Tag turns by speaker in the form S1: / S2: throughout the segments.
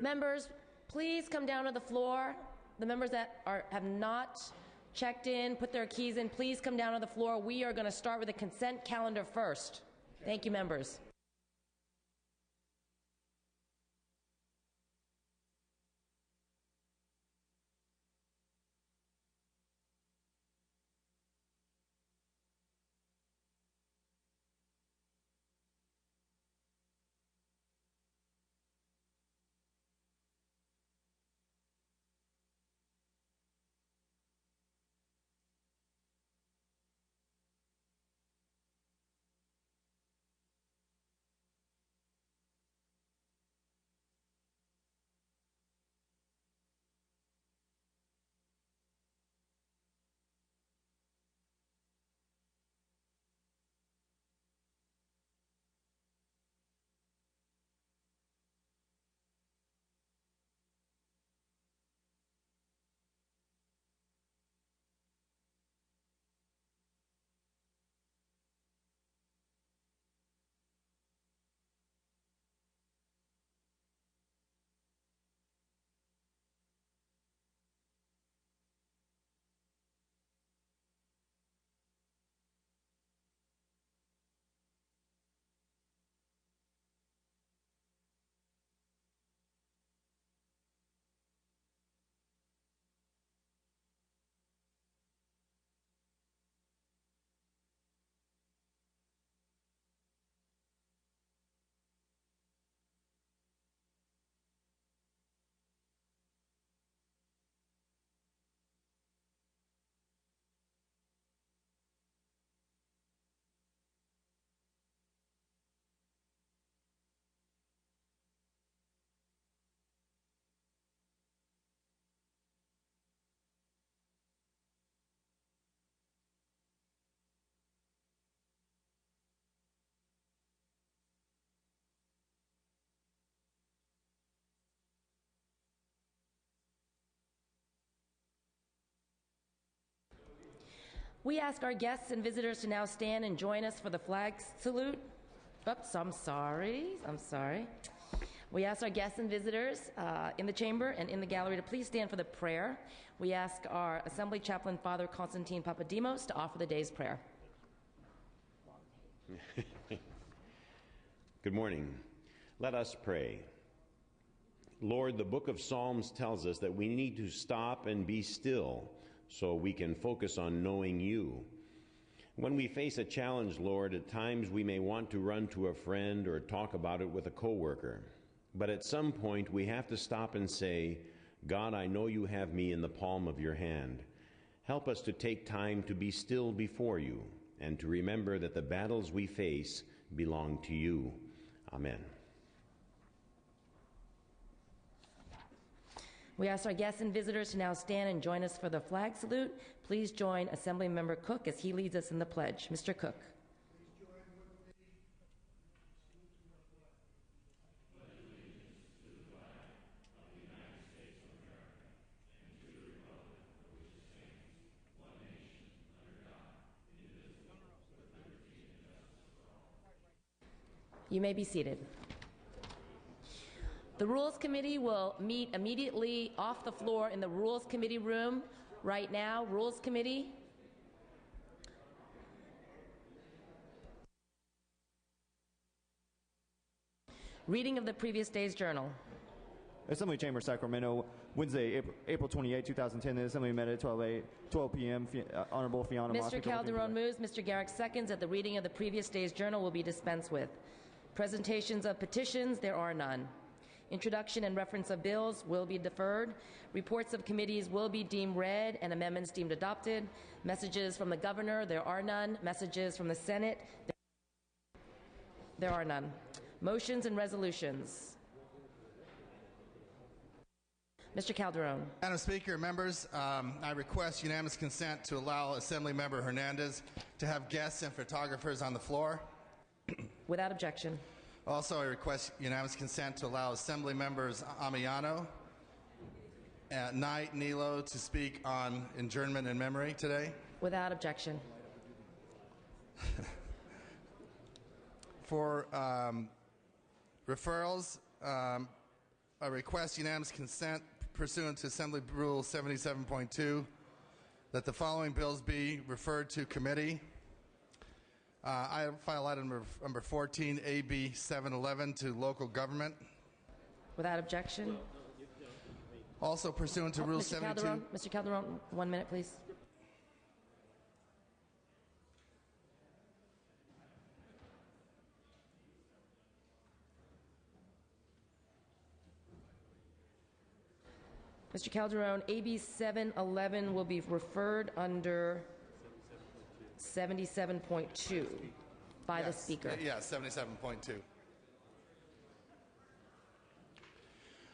S1: Members, please come down to the floor. The members that have not checked in, put their keys in, please come down to the floor. We are going to start with the consent calendar first. Thank you, members. We ask our guests and visitors to now stand and join us for the flag salute. Oops, I'm sorry. We ask our guests and visitors in the chamber and in the gallery to please stand for the prayer. We ask our Assembly Chaplain, Father Constantine Papadimos, to offer the day's prayer.
S2: Good morning. Let us pray. Lord, the book of Psalms tells us that we need to stop and be still so we can focus on knowing you. When we face a challenge, Lord, at times we may want to run to a friend or talk about it with a coworker. But at some point we have to stop and say, God, I know you have me in the palm of your hand. Help us to take time to be still before you and to remember that the battles we face belong to you. Amen.
S1: We ask our guests and visitors to now stand and join us for the flag salute. Please join Assemblymember Cook as he leads us in the pledge. Mr. Cook. You may be seated. The Rules Committee will meet immediately off the floor in the Rules Committee room right now. Rules Committee. Reading of the previous day's journal.
S3: Assembly Chamber, Sacramento, Wednesday, April 28, 2010. The Assembly met at 12 p.m. Honorable Fiona Moss.
S1: Mr. Calderon moves. Mr. Garrick seconds that the reading of the previous day's journal will be dispensed with. Presentations of petitions, there are none. Introduction and reference of bills will be deferred. Reports of committees will be deemed read and amendments deemed adopted. Messages from the governor, there are none. Messages from the Senate, there are none. Motions and resolutions. Mr. Calderon.
S4: Madam Speaker, members, I request unanimous consent to allow Assemblymember Hernandez to have guests and photographers on the floor.
S1: Without objection.
S4: Also, I request unanimous consent to allow Assembly members Ammiano, Knight, Nilo to speak on adjournment in memory today.
S1: Without objection.
S4: For referrals, I request unanimous consent pursuant to Assembly Rule 77.2 that the following bills be referred to committee. File item number 14, AB 711, to local government.
S1: Without objection.
S4: Also pursuant to Rule 72.
S1: Mr. Calderon, 1 minute, please. Mr. Calderon, AB 711 will be referred under 77.2 by the Speaker.
S4: Yes, 77.2.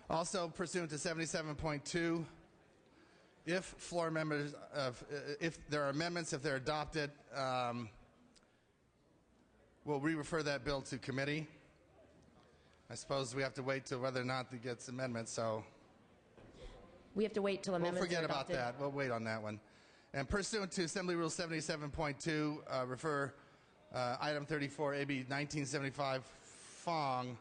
S4: Also pursuant to 77.2, if floor members, if there are amendments, if they're adopted, we'll re-refer that bill to committee. I suppose we have to wait till whether or not it gets amendments, so
S1: We have to wait till amendments
S4: we'll forget
S1: are
S4: about
S1: adopted.
S4: that. We'll wait on that one. And pursuant to Assembly Rule 77.2, refer item 34, AB 1975, Fong.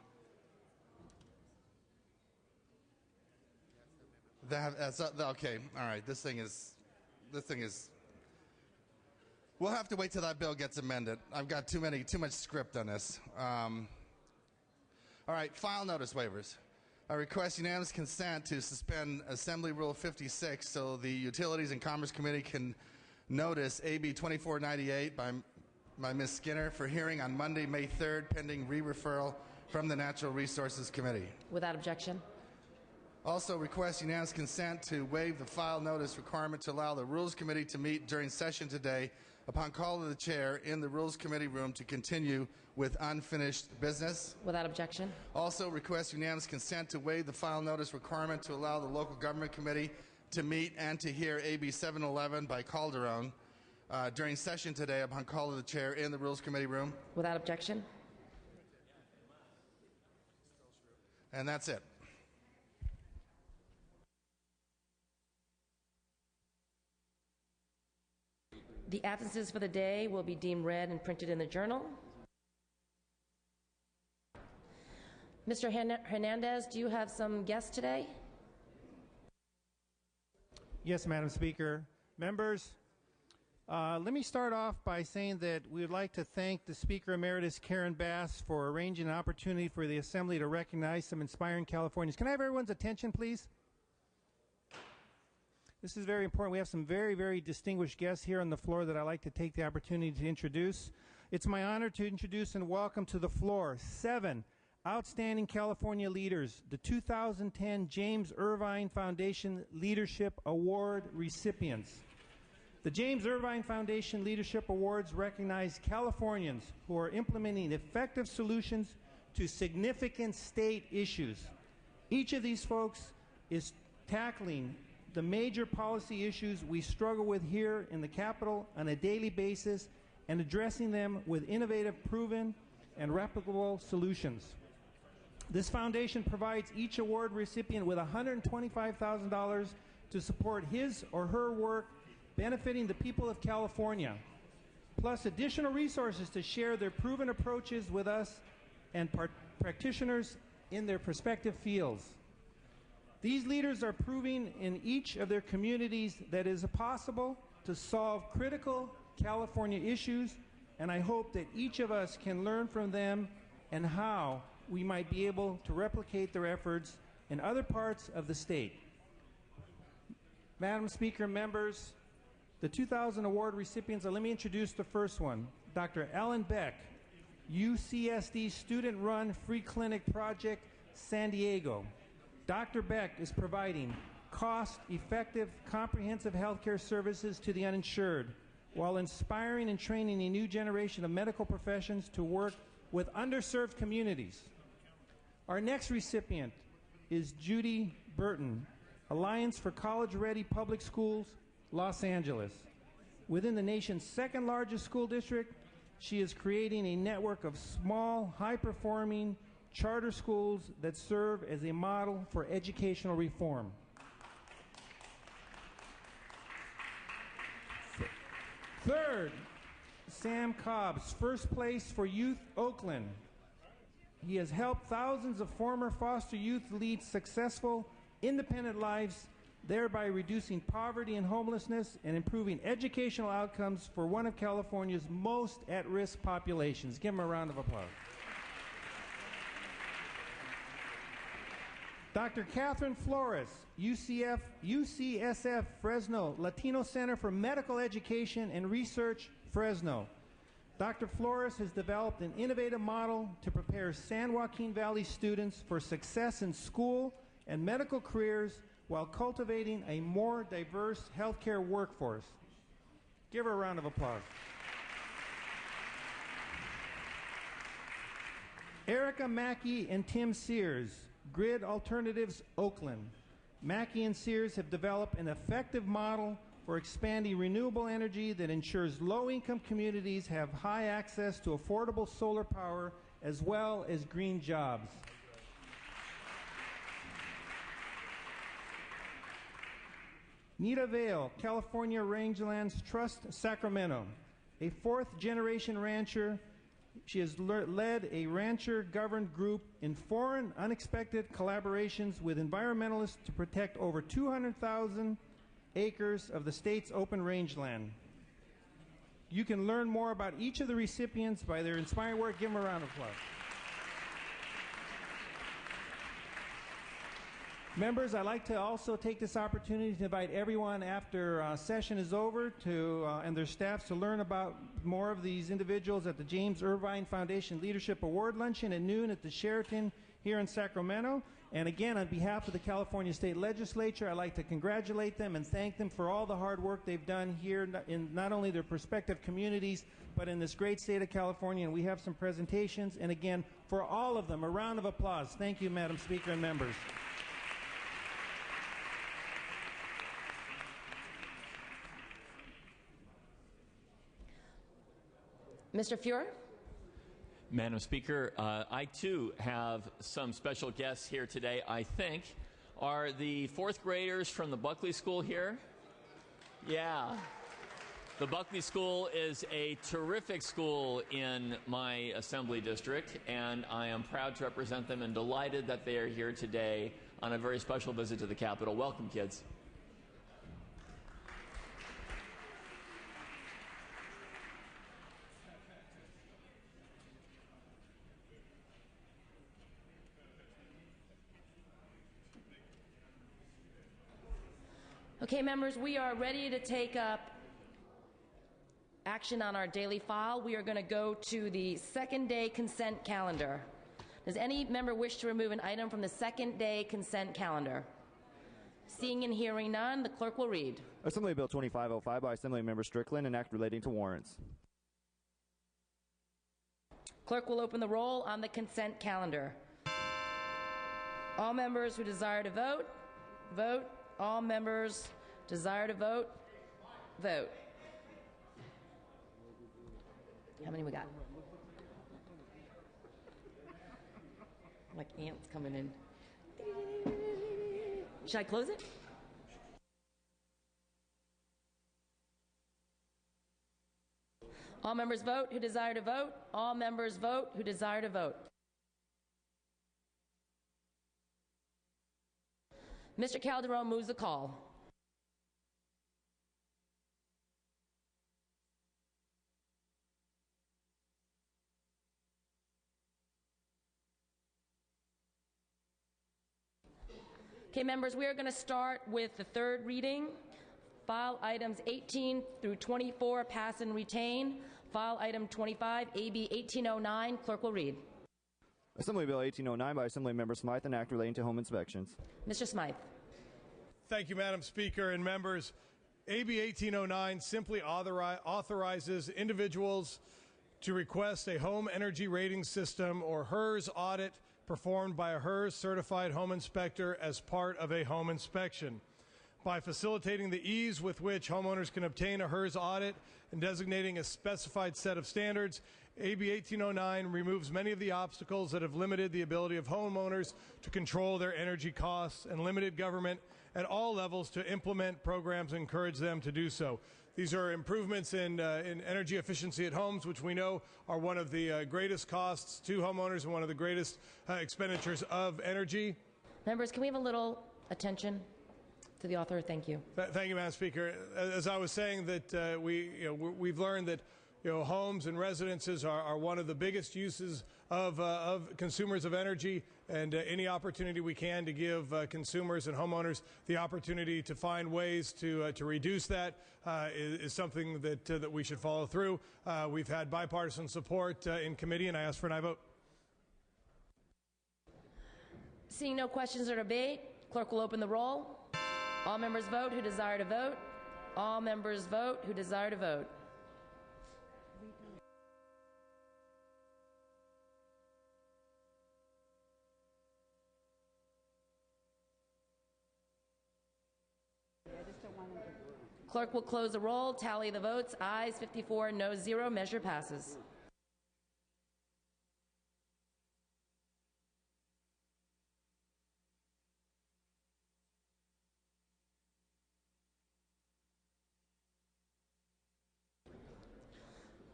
S4: That's okay. All right. This thing is. We'll have to wait till that bill gets amended. I've got too much script on this. All right. File notice waivers. I request unanimous consent to suspend Assembly Rule 56 so the Utilities and Commerce Committee can notice AB 2498 by Ms. Skinner for hearing on Monday, May 3rd, pending re-referral from the Natural Resources Committee.
S1: Without objection.
S4: Also request unanimous consent to waive the file notice requirement to allow the Rules Committee to meet during session today upon call of the chair in the Rules Committee room to continue with unfinished business.
S1: Without objection.
S4: Also request unanimous consent to waive the file notice requirement to allow the Local Government Committee to meet and to hear AB 711 by Calderon during session today upon call of the chair in the Rules Committee room.
S1: Without objection.
S4: And that's it.
S1: The absences for the day will be deemed read and printed in the journal. Mr. Hernandez, do you have some guests today?
S5: Yes, Madam Speaker. Members, let me start off by saying that we would like to thank the Speaker Emeritus Karen Bass for arranging an opportunity for the Assembly to recognize some inspiring Californians. Can I have everyone's attention, please? This is very important. We have some very, very distinguished guests here on the floor that I'd like to take the opportunity to introduce. It's my honor to introduce and welcome to the floor 7 outstanding California leaders, the 2010 James Irvine Foundation Leadership Award recipients. The James Irvine Foundation Leadership Awards recognize Californians who are implementing effective solutions to significant state issues. Each of these folks is tackling the major policy issues we struggle with here in the Capitol on a daily basis and addressing them with innovative, proven, and replicable solutions. This foundation provides each award recipient with $125,000 to support his or her work benefiting the people of California, plus additional resources to share their proven approaches with us and practitioners in their respective fields. These leaders are proving in each of their communities that it is possible to solve critical California issues, and I hope that each of us can learn from them and how we might be able to replicate their efforts in other parts of the state. Madam Speaker, members, the 2000 award recipients, let me introduce the first one, Dr. Alan Beck, UCSD Student-Run Free Clinic Project, San Diego. Dr. Beck is providing cost-effective, comprehensive healthcare services to the uninsured while inspiring and training a new generation of medical professions to work with underserved communities. Our next recipient is Judy Burton, Alliance for College-Ready Public Schools, Los Angeles. Within the nation's second largest school district, she is creating a network of small, high-performing charter schools that serve as a model for educational reform. Third, Sam Cobbs, First Place for Youth Oakland. He has helped thousands of former foster youth lead successful, independent lives, thereby reducing poverty and homelessness and improving educational outcomes for one of California's most at-risk populations. Give him a round of applause. Dr. Catherine Flores, UCSF Fresno, Latino Center for Medical Education and Research, Fresno. Dr. Flores has developed an innovative model to prepare San Joaquin Valley students for success in school and medical careers while cultivating a more diverse healthcare workforce. Give her a round of applause. Erica Mackey and Tim Sears, Grid Alternatives, Oakland. Mackey and Sears have developed an effective model for expanding renewable energy that ensures low-income communities have high access to affordable solar power as well as green jobs. Nita Vale, California Rangelands Trust, Sacramento. A fourth-generation rancher, she has led a rancher-governed group in foreign, unexpected collaborations with environmentalists to protect over 200,000 acres of the state's open rangeland. You can learn more about each of the recipients by their inspiring work. Give them a round of applause. Members, I'd like to also take this opportunity to invite everyone after session is over to and their staffs to learn about more of these individuals at the James Irvine Foundation Leadership Award Luncheon at noon at the Sheraton here in Sacramento. And again, on behalf of the California State Legislature, I'd like to congratulate them and thank them for all the hard work they've done here in not only their respective communities, but in this great state of California. And we have some presentations. And again, for all of them, a round of applause. Thank you, Madam Speaker and members.
S1: Mr. Fuhrer?
S6: Madam Speaker, I too have some special guests here today. I think are the fourth graders from the Buckley School here? Yeah. The Buckley School is a terrific school in my assembly district, and I am proud to represent them and delighted that they are here today on a very special visit to the Capitol. Welcome, kids.
S1: Okay, members, we are ready to take up action on our daily file. We are going to go to the second day consent calendar. Does any member wish to remove an item from the second day consent calendar? Seeing and hearing none, the clerk will read.
S3: Assembly Bill 2505 by Assemblymember Strickland, an act relating to warrants.
S1: Clerk will open the roll on the consent calendar. All members who desire to vote, vote. All members desire to vote, vote. How many we got? Like ants coming in. Should I close it? All members vote who desire to vote. All members vote who desire to vote. Mr. Calderon moves the call. Okay, members, we are going to start with the third reading. File items 18 through 24 pass and retain. File item 25, AB 1809. Clerk will read.
S3: Assembly Bill 1809 by Assemblymember Smythe, an act relating to home inspections.
S1: Mr. Smythe.
S7: Thank you, Madam Speaker and members. AB 1809 simply authorizes individuals to request a home energy rating system or HERS audit performed by a HERS certified home inspector as part of a home inspection. By facilitating the ease with which homeowners can obtain a HERS audit and designating a specified set of standards, AB 1809 removes many of the obstacles that have limited the ability of homeowners to control their energy costs and limited government at all levels to implement programs and encourage them to do so. These are improvements in energy efficiency at homes, which we know are one of the greatest costs to homeowners and one of the greatest expenditures of energy.
S1: Members, can we have a little attention to the author? Thank you.
S7: Thank you, Madam Speaker. As I was saying, that we've learned that homes and residences are one of the biggest uses of consumers of energy, and any opportunity we can to give consumers and homeowners the opportunity to find ways to reduce that is something that we should follow through. We've had bipartisan support in committee, and I ask for an aye vote.
S1: Seeing no questions or debate, clerk will open the roll. All members vote who desire to vote. All members vote who desire to vote. Clerk will close the roll, tally the votes. Ayes 54, no 0. Measure passes.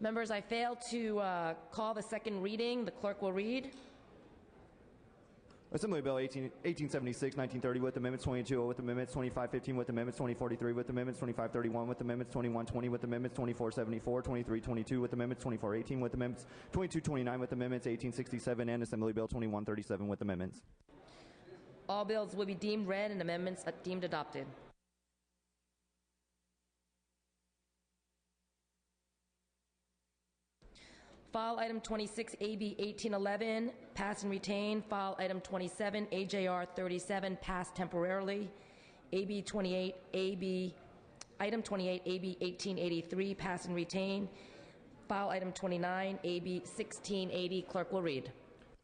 S1: Members, I failed to call the second reading. The clerk will read.
S3: Assembly Bill 1876, 1930 with amendments 22 with amendments 2515 with amendments 2043 with amendments 2531 with amendments 2120 with amendments 2474, 2322 with amendments 2418 with amendments 2229 with amendments 1867 and Assembly Bill 2137 with amendments.
S1: All bills will be deemed read and amendments deemed adopted. File item 26, AB 1811, pass and retain. File item 27, AJR 37, pass temporarily. AB 28, item 28, AB 1883, pass and retain. File item 29, AB 1680, clerk will read.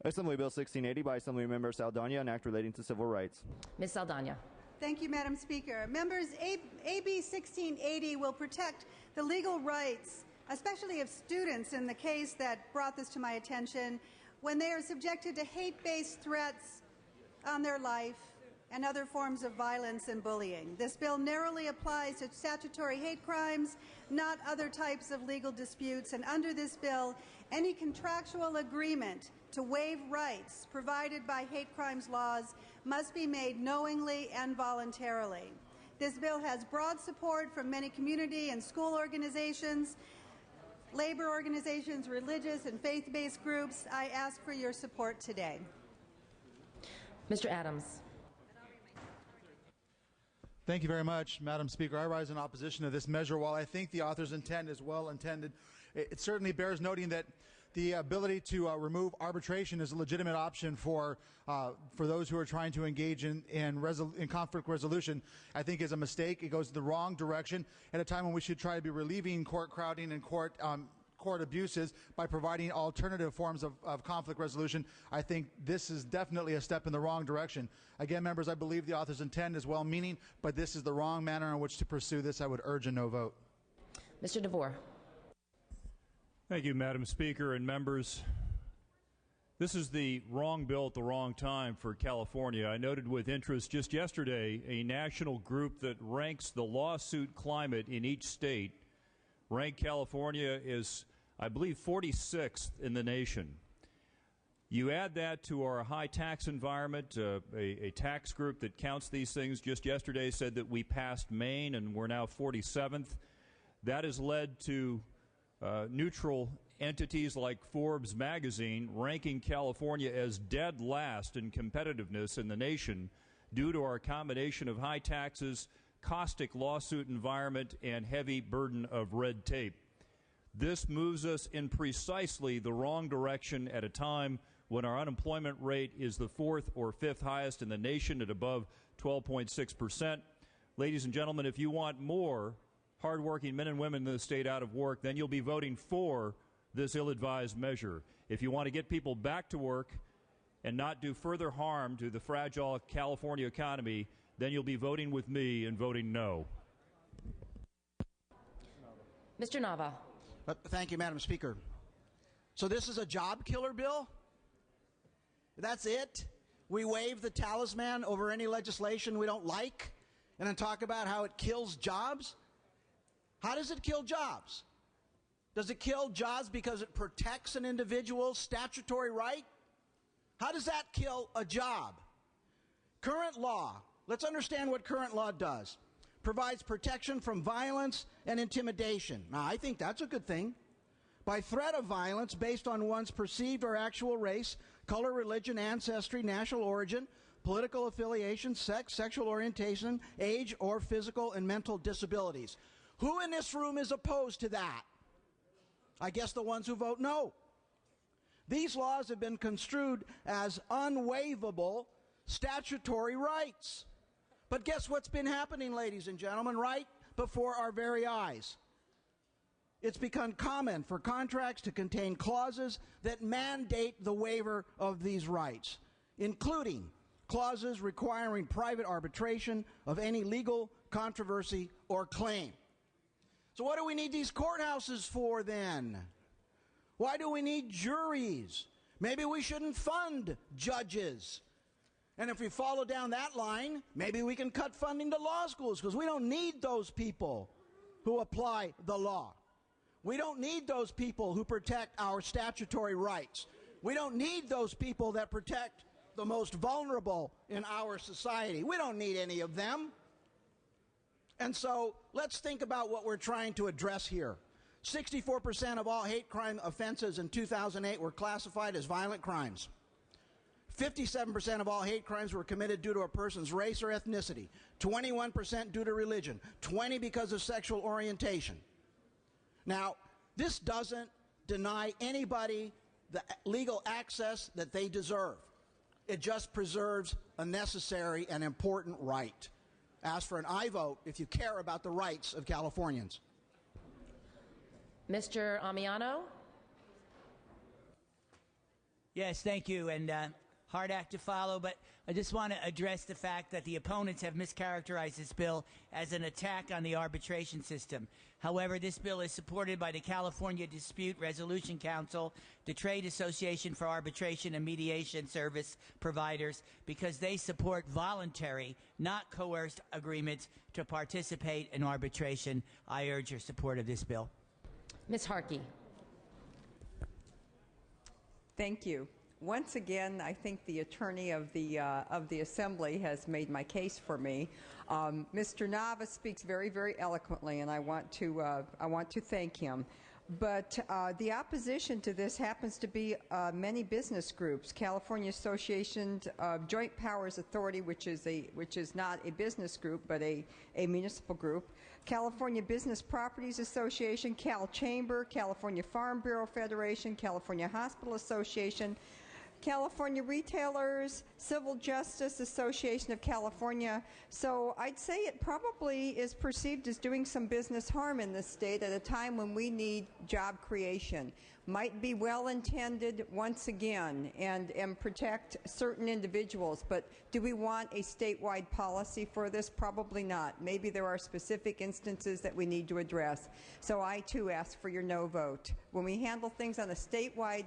S3: Assembly Bill 1680 by Assemblymember Saldana, an act relating to civil rights.
S1: Ms. Saldana.
S8: Thank you, Madam Speaker. Members, AB 1680 will protect the legal rights, especially of students in the case that brought this to my attention, when they are subjected to hate-based threats on their life and other forms of violence and bullying. This bill narrowly applies to statutory hate crimes, not other types of legal disputes, and under this bill, any contractual agreement to waive rights provided by hate crimes laws must be made knowingly and voluntarily. This bill has broad support from many community and school organizations, labor organizations, religious and faith-based groups. I ask for your support today.
S1: Mr. Adams.
S9: Thank you very much, Madam Speaker. I rise in opposition to this measure. While I think the author's intent is well intended, it certainly bears noting that the ability to remove arbitration is a legitimate option for those who are trying to engage in conflict resolution. I think is a mistake. It goes the wrong direction at a time when we should try to be relieving court crowding and court abuses by providing alternative forms of conflict resolution. I think this is definitely a step in the wrong direction. Again, members, I believe the author's intent is well-meaning, but this is the wrong manner in which to pursue this. I would urge a no vote.
S1: Mr. DeVore.
S10: Thank you, Madam Speaker and members. This is the wrong bill at the wrong time for California. I noted with interest just yesterday a national group that ranks the lawsuit climate in each state ranked California as, I believe, 46th in the nation. You add that to our high tax environment, a tax group that counts these things just yesterday said that we passed Maine and we're now 47th. That has led to neutral entities like Forbes magazine ranking California as dead last in competitiveness in the nation due to our combination of high taxes, caustic lawsuit environment, and heavy burden of red tape. This moves us in precisely the wrong direction at a time when our unemployment rate is the 4th or 5th highest in the nation at above 12.6%. Ladies and gentlemen, if you want more hardworking men and women in the state out of work, then you'll be voting for this ill-advised measure. If you want to get people back to work and not do further harm to the fragile California economy, then you'll be voting with me and voting no.
S1: Mr. Nava.
S11: Thank you, Madam Speaker. So this is a job killer bill? That's it? We wave the talisman over any legislation we don't like and then talk about how it kills jobs? How does it kill jobs? Does it kill jobs because it protects an individual's statutory right? How does that kill a job? Current law, let's understand what current law does. Provides protection from violence and intimidation. Now, I think that's a good thing. By threat of violence based on one's perceived or actual race, color, religion, ancestry, national origin, political affiliation, sex, sexual orientation, age, or physical and mental disabilities. Who in this room is opposed to that? I guess the ones who vote no. These laws have been construed as unwaivable statutory rights. But guess what's been happening, ladies and gentlemen, right before our very eyes? It's become common for contracts to contain clauses that mandate the waiver of these rights, including clauses requiring private arbitration of any legal controversy or claim. So what do we need these courthouses for then? Why do we need juries? Maybe we shouldn't fund judges. And if we follow down that line, maybe we can cut funding to law schools, because we don't need those people who apply the law. We don't need those people who protect our statutory rights. We don't need those people that protect the most vulnerable in our society. We don't need any of them. And so let's think about what we're trying to address here. 64% of all hate crime offenses in 2008 were classified as violent crimes. 57% of all hate crimes were committed due to a person's race or ethnicity, 21% due to religion, 20% because of sexual orientation. Now, this doesn't deny anybody the legal access that they deserve. It just preserves a necessary and important right. Ask for an aye vote if you care about the rights of Californians.
S1: Mr. Amiano?
S12: Yes, thank you. And hard act to follow, but I just want to address the fact that the opponents have mischaracterized this bill as an attack on the arbitration system. However, this bill is supported by the California Dispute Resolution Council, the Trade Association for Arbitration and Mediation Service Providers, because they support voluntary, not coerced agreements to participate in arbitration. I urge your support of this bill.
S1: Ms. Harkey.
S13: Thank you. Once again, I think the attorney of the Assembly has made my case for me. Mr. Nava speaks very, very eloquently, and I want to thank him. But the opposition to this happens to be many business groups. California Association of Joint Powers Authority, which is not a business group but a municipal group. California Business Properties Association, Cal Chamber, California Farm Bureau Federation, California Hospital Association, California Retailers, Civil Justice Association of California. So I'd say it probably is perceived as doing some business harm in this state at a time when we need job creation. Might be well intended once again and protect certain individuals, but do we want a statewide policy for this? Probably not. Maybe there are specific instances that we need to address. So I too ask for your no vote. When we handle things on a statewide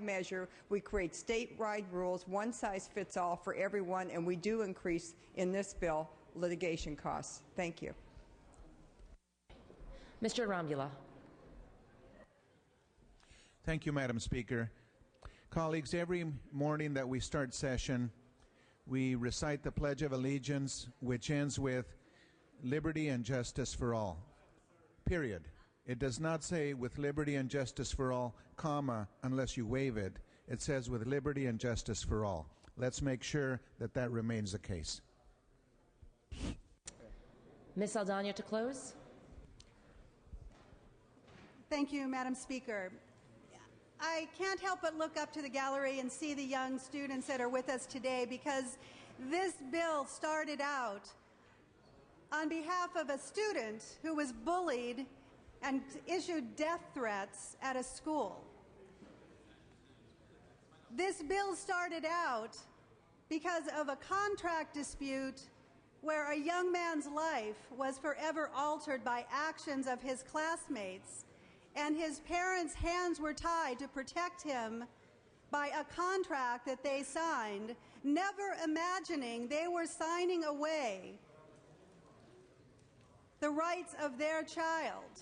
S13: measure, we create statewide rules, one size fits all for everyone, and we do increase, in this bill, litigation costs. Thank you.
S1: Mr. Arambula.
S14: Thank you, Madam Speaker. Colleagues, every morning that we start session, we recite the Pledge of Allegiance, which ends with liberty and justice for all, period. It does not say with liberty and justice for all, comma, unless you waive it. It says with liberty and justice for all. Let's make sure that that remains the case.
S1: Ms. Saldana to close.
S8: Thank you, Madam Speaker. I can't help but look up to the gallery and see the young students that are with us today, because this bill started out on behalf of a student who was bullied and issued death threats at a school. This bill started out because of a contract dispute where a young man's life was forever altered by actions of his classmates, and his parents' hands were tied to protect him by a contract that they signed, never imagining they were signing away the rights of their child.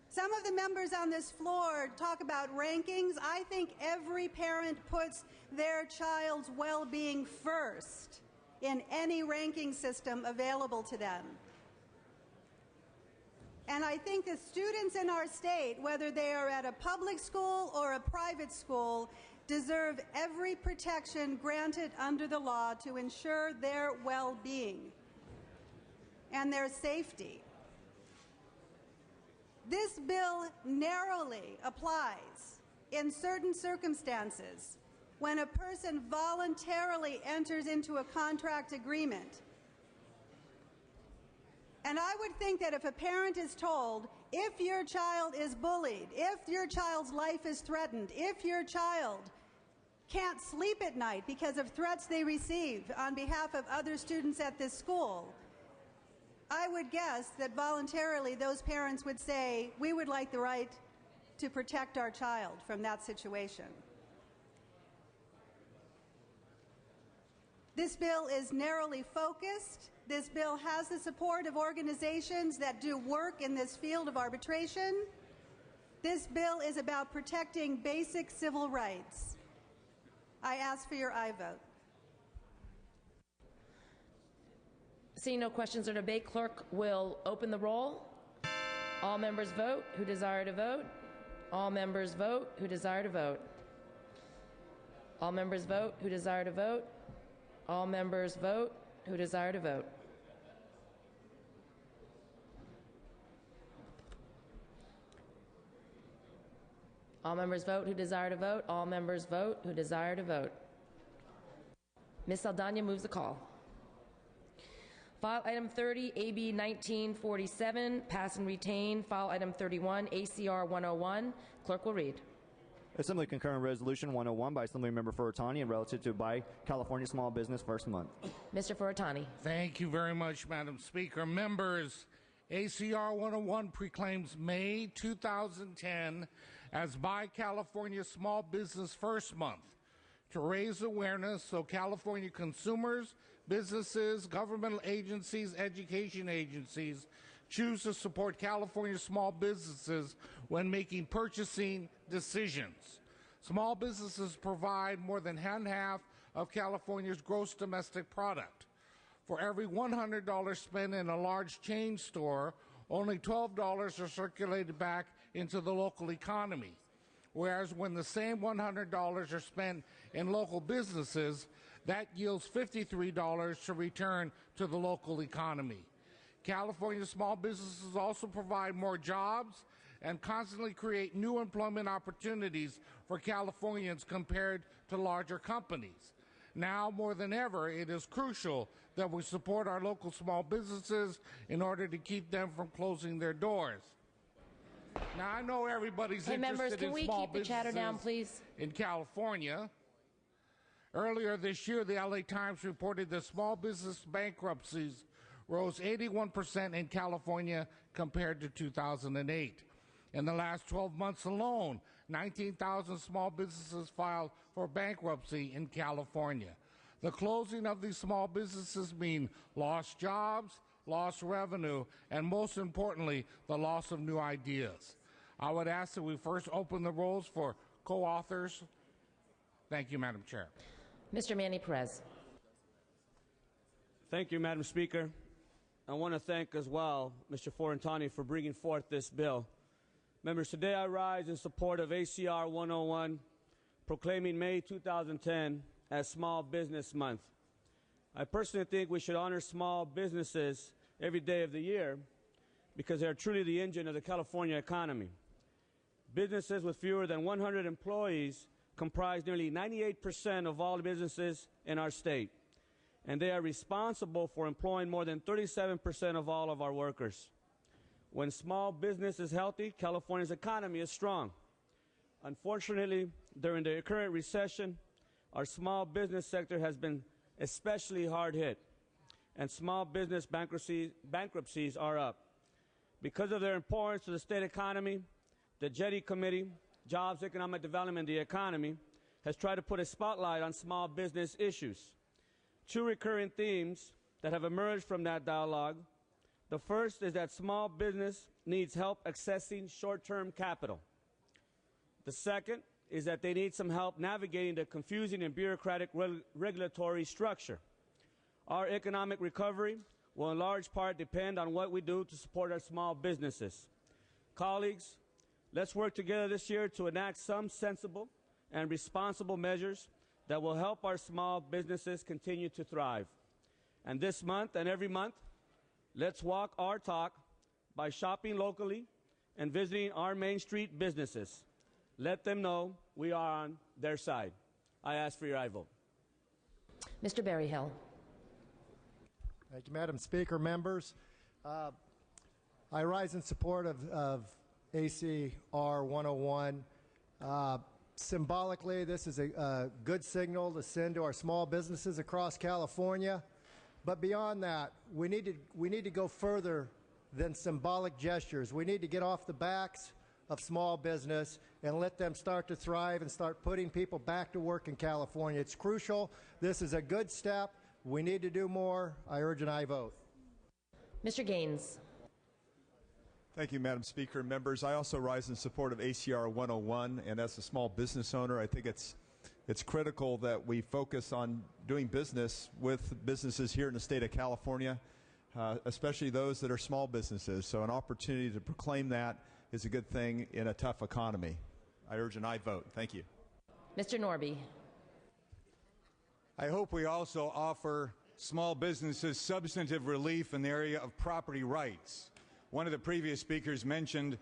S8: Some of the members on this floor talk about rankings. I think every parent puts their child's well-being first in any ranking system available to them. And I think the students in our state, whether they are at a public school or a private school, deserve every protection granted under the law to ensure their well-being and their safety. This bill narrowly applies in certain circumstances when a person voluntarily enters into a contract agreement. And I would think that if a parent is told, if your child is bullied, if your child's life is threatened, if your child can't sleep at night because of threats they receive on behalf of other students at this school, I would guess that voluntarily those parents would say, we would like the right to protect our child from that situation. This bill is narrowly focused. This bill has the support of organizations that do work in this field of arbitration. This bill is about protecting basic civil rights. I ask for your aye vote.
S1: Seeing no questions or debate, clerk will open the roll. All members vote who desire to vote. All members vote who desire to vote. All members vote who desire to vote. All members vote who desire to vote. All members vote who desire to vote. All members vote who desire to vote. Ms. Saldana moves the call. File item 30, AB 1947, pass and retain. File item 31, ACR 101. Clerk will read.
S3: Assembly concurrent resolution 101 by Assemblymember Furutani and relative to Buy California Small Business First Month.
S1: Mr. Furutani.
S15: Thank you very much, Madam Speaker. Members, ACR 101 proclaims May 2010 as Buy California Small Business First Month to raise awareness so California consumers, businesses, governmental agencies, education agencies choose to support California small businesses when making purchasing decisions. Small businesses provide more than half of California's gross domestic product. For every $100 spent in a large chain store, only $12 are circulated back into the local economy. Whereas when the same $100 are spent in local businesses, that yields $53 to return to the local economy. California small businesses also provide more jobs and constantly create new employment opportunities for Californians compared to larger companies. Now more than ever, it is crucial that we support our local small businesses in order to keep them from closing their doors. Now, I know everybody's interested
S1: members, can
S15: in
S1: we
S15: small
S1: keep the chatter down, please?
S15: In California. Earlier this year, the LA Times reported that small business bankruptcies rose 81% in California compared to 2008. In the last 12 months alone, 19,000 small businesses filed for bankruptcy in California. The closing of these small businesses mean lost jobs, lost revenue, and most importantly, the loss of new ideas. I would ask that we first open the rolls for co-authors. Thank you, Madam Chair.
S1: Mr. Manny Perez.
S16: Thank you, Madam Speaker. I want to thank as well Mr. Furutani for bringing forth this bill. Members, today I rise in support of ACR 101, proclaiming May 2010 as Small Business Month. I personally think we should honor small businesses every day of the year because they are truly the engine of the California economy. Businesses with fewer than 100 employees comprise nearly 98% of all businesses in our state, and they are responsible for employing more than 37% of all of our workers. When small business is healthy, California's economy is strong. Unfortunately, during the current recession, our small business sector has been especially hard hit, and small business bankruptcies are up. Because of their importance to the state economy, the JEDI Committee, Jobs, Economic Development, and the Economy, has tried to put a spotlight on small business issues. Two recurring themes that have emerged from that dialogue. The first is that small business needs help accessing short-term capital. The second is that they need some help navigating the confusing and bureaucratic regulatory structure. Our economic recovery will in large part depend on what we do to support our small businesses. Colleagues, let's work together this year to enact some sensible and responsible measures that will help our small businesses continue to thrive. And this month and every month, let's walk our talk by shopping locally and visiting our Main Street businesses. Let them know we are on their side. I ask for your aye vote.
S1: Mr. Berryhill.
S17: Thank you, Madam Speaker. Members, I rise in support of ACR 101. Symbolically, this is a good signal to send to our small businesses across California. But beyond that, we need to go further than symbolic gestures. We need to get off the backs of small business and let them start to thrive and start putting people back to work in California. It's crucial. This is a good step. We need to do more. I urge an aye vote.
S1: Mr. Gaines.
S18: Thank you, Madam Speaker. Members, I also rise in support of ACR 101, and as a small business owner, I think it's critical that we focus on doing business with businesses here in the state of California, especially those that are small businesses. So an opportunity to proclaim that is a good thing in a tough economy. I urge an aye vote. Thank you.
S1: Mr. Norby.
S19: I hope we also offer small businesses substantive relief in the area of property rights. One of the previous speakers mentioned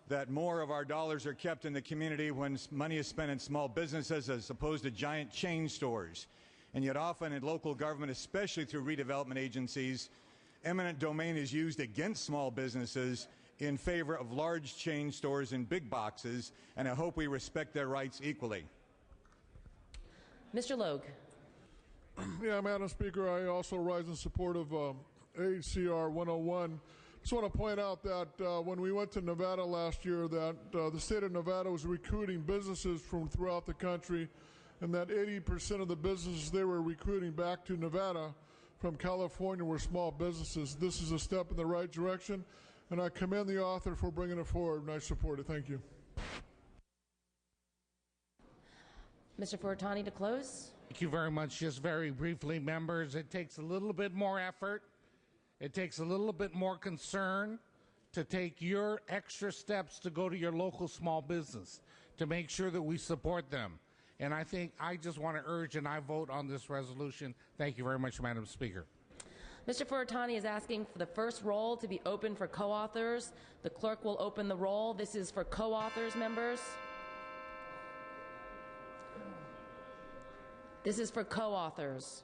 S19: that more of our dollars are kept in the community when money is spent in small businesses as opposed to giant chain stores. And yet often in local government, especially through redevelopment agencies, eminent domain is used against small businesses in favor of large chain stores and big boxes, and I hope we respect their rights equally.
S1: Mr. Logue.
S20: Yeah, Madam Speaker, I also rise in support of ACR 101. Just want to point out that when we went to Nevada last year, that the state of Nevada was recruiting businesses from throughout the country, and that 80% of the businesses they were recruiting back to Nevada from California were small businesses. This is a step in the right direction, and I commend the author for bringing it forward, and I support it. Thank you.
S1: Mr. Furutani to close.
S15: Thank you very much. Just very briefly, members, it takes a little bit more effort. It takes a little bit more concern to take your extra steps to go to your local small business to make sure that we support them. And I think I just want to urge and I vote on this resolution. Thank you very much, Madam Speaker.
S1: Mr. Furutani is asking for the first roll to be open for co-authors. The clerk will open the roll. This is for co-authors, members. This is for co-authors.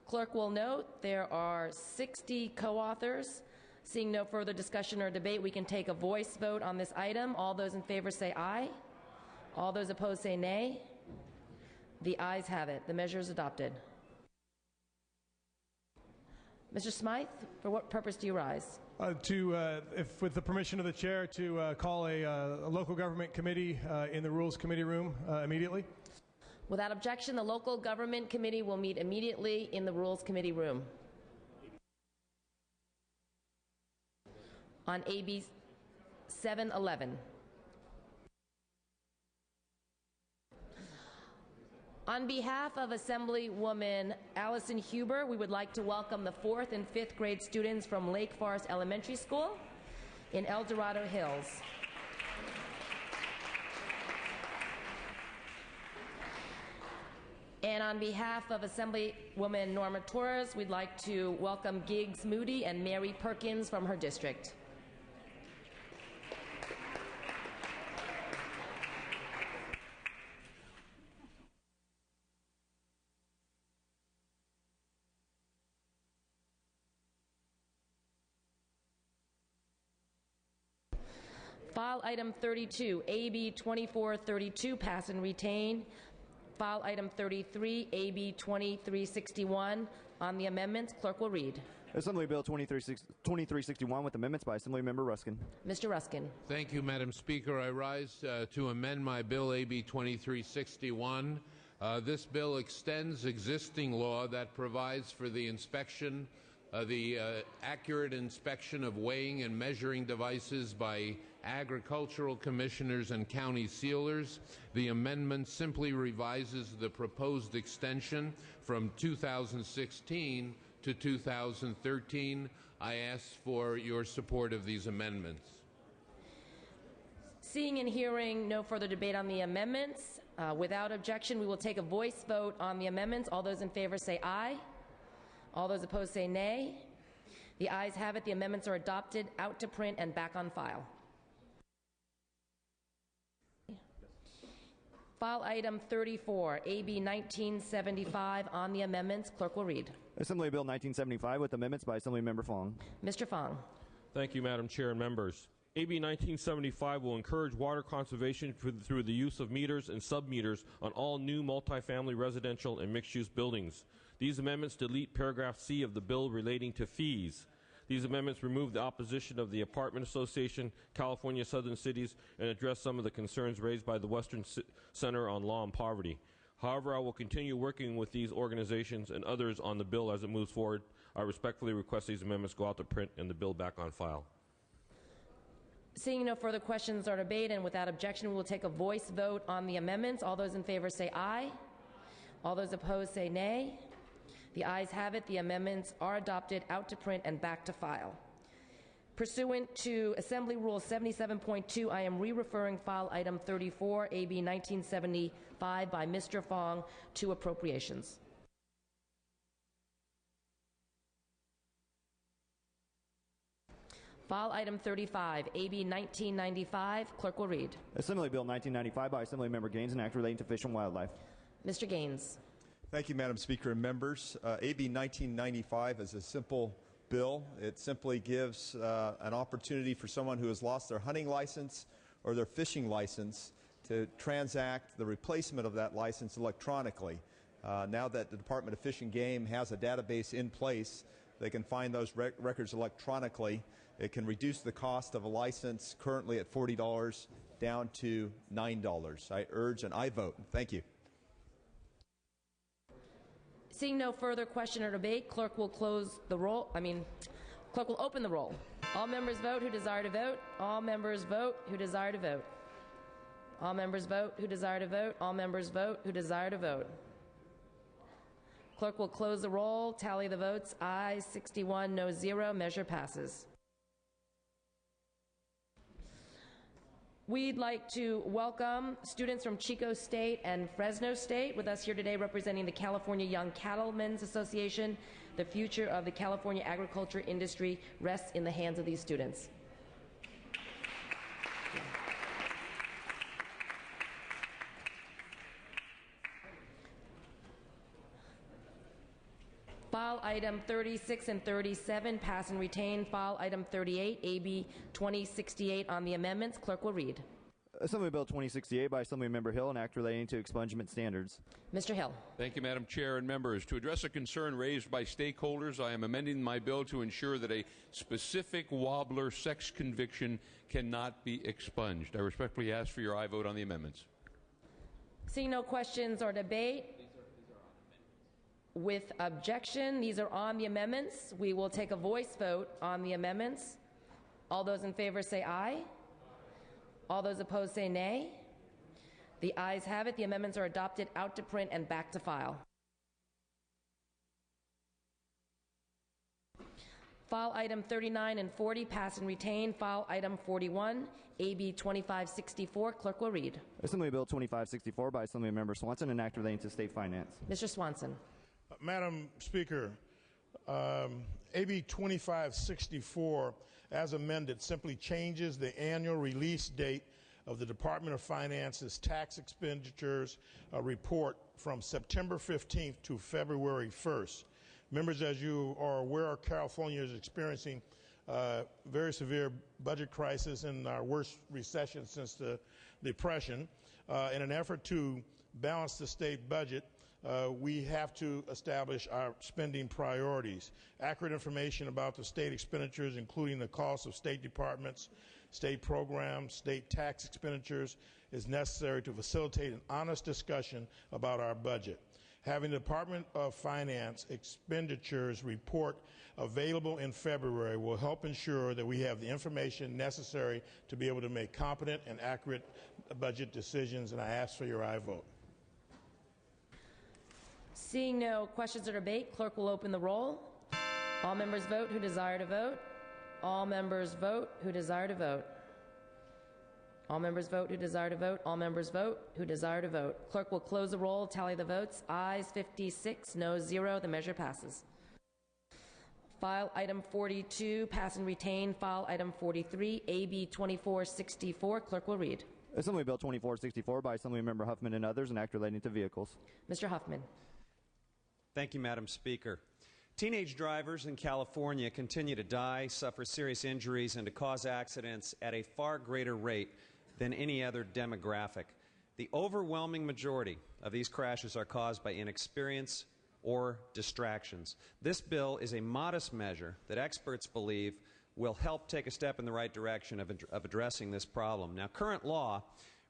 S1: Clerk will note there are 60 co-authors. Seeing no further discussion or debate, we can take a voice vote on this item. All those in favor say aye. All those opposed say nay. The ayes have it. The measure is adopted. Mr. Smythe, for what purpose do you rise?
S7: If with the permission of the chair, to call a local government committee in the Rules Committee room immediately.
S1: Without objection, the local government committee will meet immediately in the Rules Committee room. On AB 711. On behalf of Assemblywoman Allison Huber, we would like to welcome the 4th and 5th grade students from Lake Forest Elementary School in El Dorado Hills. And on behalf of Assemblywoman Norma Torres, we'd like to welcome Giggs Moody and Mary Perkins from her district. File item 32, AB 2432, pass and retain. File item 33, AB 2361. On the amendments, clerk will read.
S3: Assembly Bill 2361 with amendments by Assemblymember Ruskin.
S1: Mr. Ruskin.
S21: Thank you, Madam Speaker. I rise to amend my bill, AB 2361. This bill extends existing law that provides for the inspection, accurate inspection of weighing and measuring devices by agricultural commissioners and county sealers. The amendment simply revises the proposed extension from 2016 to 2013. I ask for your support of these amendments.
S1: Seeing and hearing no further debate on the amendments, without objection, we will take a voice vote on the amendments. All those in favor say aye. All those opposed say nay. The ayes have it. The amendments are adopted, out to print, and back on file. File item 34, AB 1975. On the amendments, clerk will read.
S3: Assembly Bill 1975 with amendments by Assemblymember Fong.
S1: Mr. Fong.
S22: Thank you, Madam Chair and members. AB 1975 will encourage water conservation through the use of meters and sub-meters on all new multifamily residential and mixed-use buildings. These amendments delete paragraph C of the bill relating to fees. These amendments remove the opposition of the Apartment Association, California Southern Cities, and address some of the concerns raised by the Western Center on Law and Poverty. However, I will continue working with these organizations and others on the bill as it moves forward. I respectfully request these amendments go out to print and the bill back on file.
S1: Seeing no further questions or debate, and without objection, we will take a voice vote on the amendments. All those in favor say aye. All those opposed say nay. The ayes have it. The amendments are adopted, out to print, and back to file. Pursuant to Assembly Rule 77.2, I am re-referring file item 34, AB 1975, by Mr. Fong to appropriations. File item 35, AB 1995. Clerk will read.
S3: Assembly Bill 1995 by Assemblymember Gaines, an act relating to fish and wildlife.
S1: Mr. Gaines.
S18: Thank you, Madam Speaker and members. AB 1995 is a simple bill. It simply gives an opportunity for someone who has lost their hunting license or their fishing license to transact the replacement of that license electronically. Now that the Department of Fish and Game has a database in place, they can find those records electronically. It can reduce the cost of a license currently at $40 down to $9. I urge and I vote. Thank you.
S1: Seeing no further question or debate, clerk will close the roll. Clerk will open the roll. All members vote who desire to vote. All members vote who desire to vote. All members vote who desire to vote. All members vote who desire to vote. Clerk will close the roll. Tally the votes. Ayes 61, no 0. Measure passes. We'd like to welcome students from Chico State and Fresno State with us here today representing the California Young Cattlemen's Association. The future of the California agriculture industry rests in the hands of these students. File item 36 and 37 pass and retain. File item 38, AB 2068 on the amendments. Clerk will read.
S3: Assembly Bill 2068 by Assemblymember Hill, an act relating to expungement standards.
S1: Mr. Hill.
S23: Thank you, Madam Chair and members. To address a concern raised by stakeholders, I am amending my bill to ensure that a specific wobbler sex conviction cannot be expunged. I respectfully ask for your aye vote on the amendments.
S1: Seeing no questions or debate, with objection, these are on the amendments. We will take a voice vote on the amendments. All those in favor say aye. All those opposed say nay. The ayes have it. The amendments are adopted, out to print, and back to file. File item 39 and 40 pass and retain. File item 41, AB 2564. Clerk will read.
S3: Assembly Bill 2564 by Assemblymember Swanson, an act relating to state finance.
S1: Mr. Swanson.
S20: Madam Speaker, AB 2564, as amended, simply changes the annual release date of the Department of Finance's tax expenditures report from September 15th to February 1st. Members, as you are aware, California is experiencing a very severe budget crisis and our worst recession since the Depression. In an effort to
S2: balance the state budget, we have to establish our spending priorities. Accurate information about the state expenditures, including the cost of state departments, state programs, state tax expenditures, is necessary to facilitate an honest discussion about our budget. Having the Department of Finance expenditures report available in February will help ensure that we have the information necessary to be able to make competent and accurate budget decisions, and I ask for your aye vote.
S1: Seeing no questions or debate, clerk will open the roll. All members vote who desire to vote. All members vote who desire to vote. All members vote who desire to vote. All members vote who desire to vote. Clerk will close the roll, tally the votes. Ayes 56, noes 0. The measure passes. File item 42, pass and retain. File item 43, AB 2464. Clerk will read.
S3: Assembly Bill 2464 by Assemblymember Huffman and others, an act relating to vehicles.
S1: Mr. Huffman.
S4: Thank you, Madam Speaker. Teenage drivers in California continue to die, suffer serious injuries, and to cause accidents at a far greater rate than any other demographic. The overwhelming majority of these crashes are caused by inexperience or distractions. This bill is a modest measure that experts believe will help take a step in the right direction of addressing this problem. Now, current law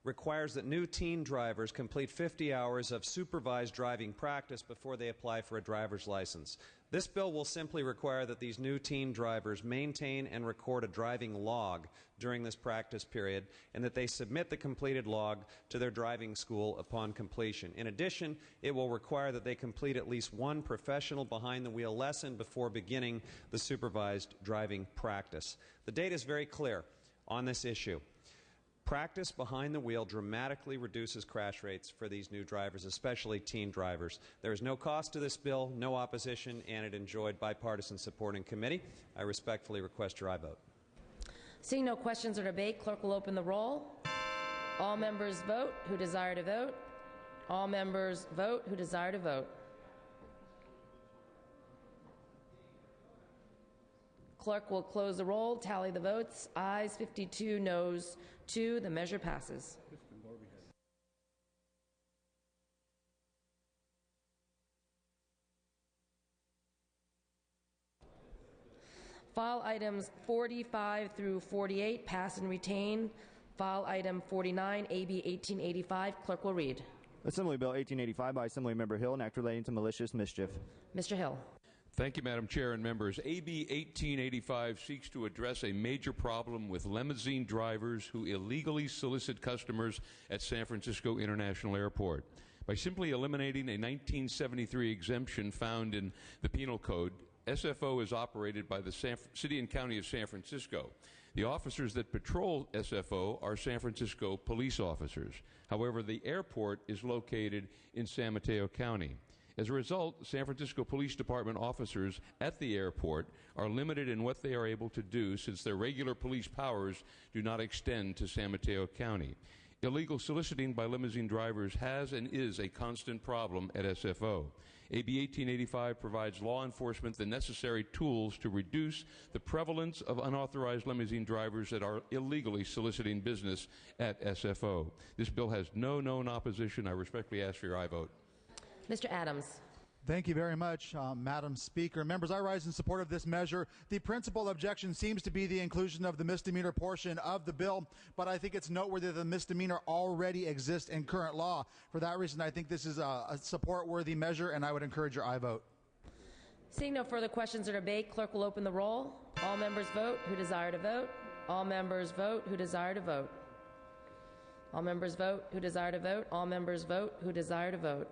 S4: requires that new teen drivers complete 50 hours of supervised driving practice before they apply for a driver's license. This bill will simply require that these new teen drivers maintain and record a driving log during this practice period, and that they submit the completed log to their driving school upon completion. In addition, it will require that they complete at least one professional behind-the-wheel lesson before beginning the supervised driving practice. The data is very clear on this issue. Practice behind the wheel dramatically reduces crash rates for these new drivers, especially teen drivers. There is no cost to this bill, no opposition, and it enjoyed bipartisan support in committee. I respectfully request your aye vote.
S1: Seeing no questions or debate, clerk will open the roll. All members vote who desire to vote. All members vote who desire to vote. Clerk will close the roll, tally the votes. Ayes 52, noes 2. The measure passes. File items 45 through 48, pass and retain. File item 49, AB 1885. Clerk will read.
S3: Assembly Bill 1885 by Assemblymember Hill, an act relating to malicious mischief.
S1: Mr. Hill.
S23: Thank you, Madam Chair and members. AB 1885 seeks to address a major problem with limousine drivers who illegally solicit customers at San Francisco International Airport. By simply eliminating a 1973 exemption found in the Penal Code, SFO is operated by the City and County of San Francisco. The officers that patrol SFO are San Francisco police officers. However, the airport is located in San Mateo County. As a result, San Francisco Police Department officers at the airport are limited in what they are able to do since their regular police powers do not extend to San Mateo County. Illegal soliciting by limousine drivers has and is a constant problem at SFO. AB 1885 provides law enforcement the necessary tools to reduce the prevalence of unauthorized limousine drivers that are illegally soliciting business at SFO. This bill has no known opposition. I respectfully ask for your aye vote.
S1: Mr. Adams.
S9: Thank you very much, Madam Speaker. Members, I rise in support of this measure. The principal objection seems to be the inclusion of the misdemeanor portion of the bill, but I think it's noteworthy that the misdemeanor already exists in current law. For that reason, I think this is a support-worthy measure, and I would encourage your aye vote.
S1: Seeing no further questions or debate, clerk will open the roll. All members vote who desire to vote. All members vote who desire to vote. All members vote who desire to vote. All members vote who desire to vote.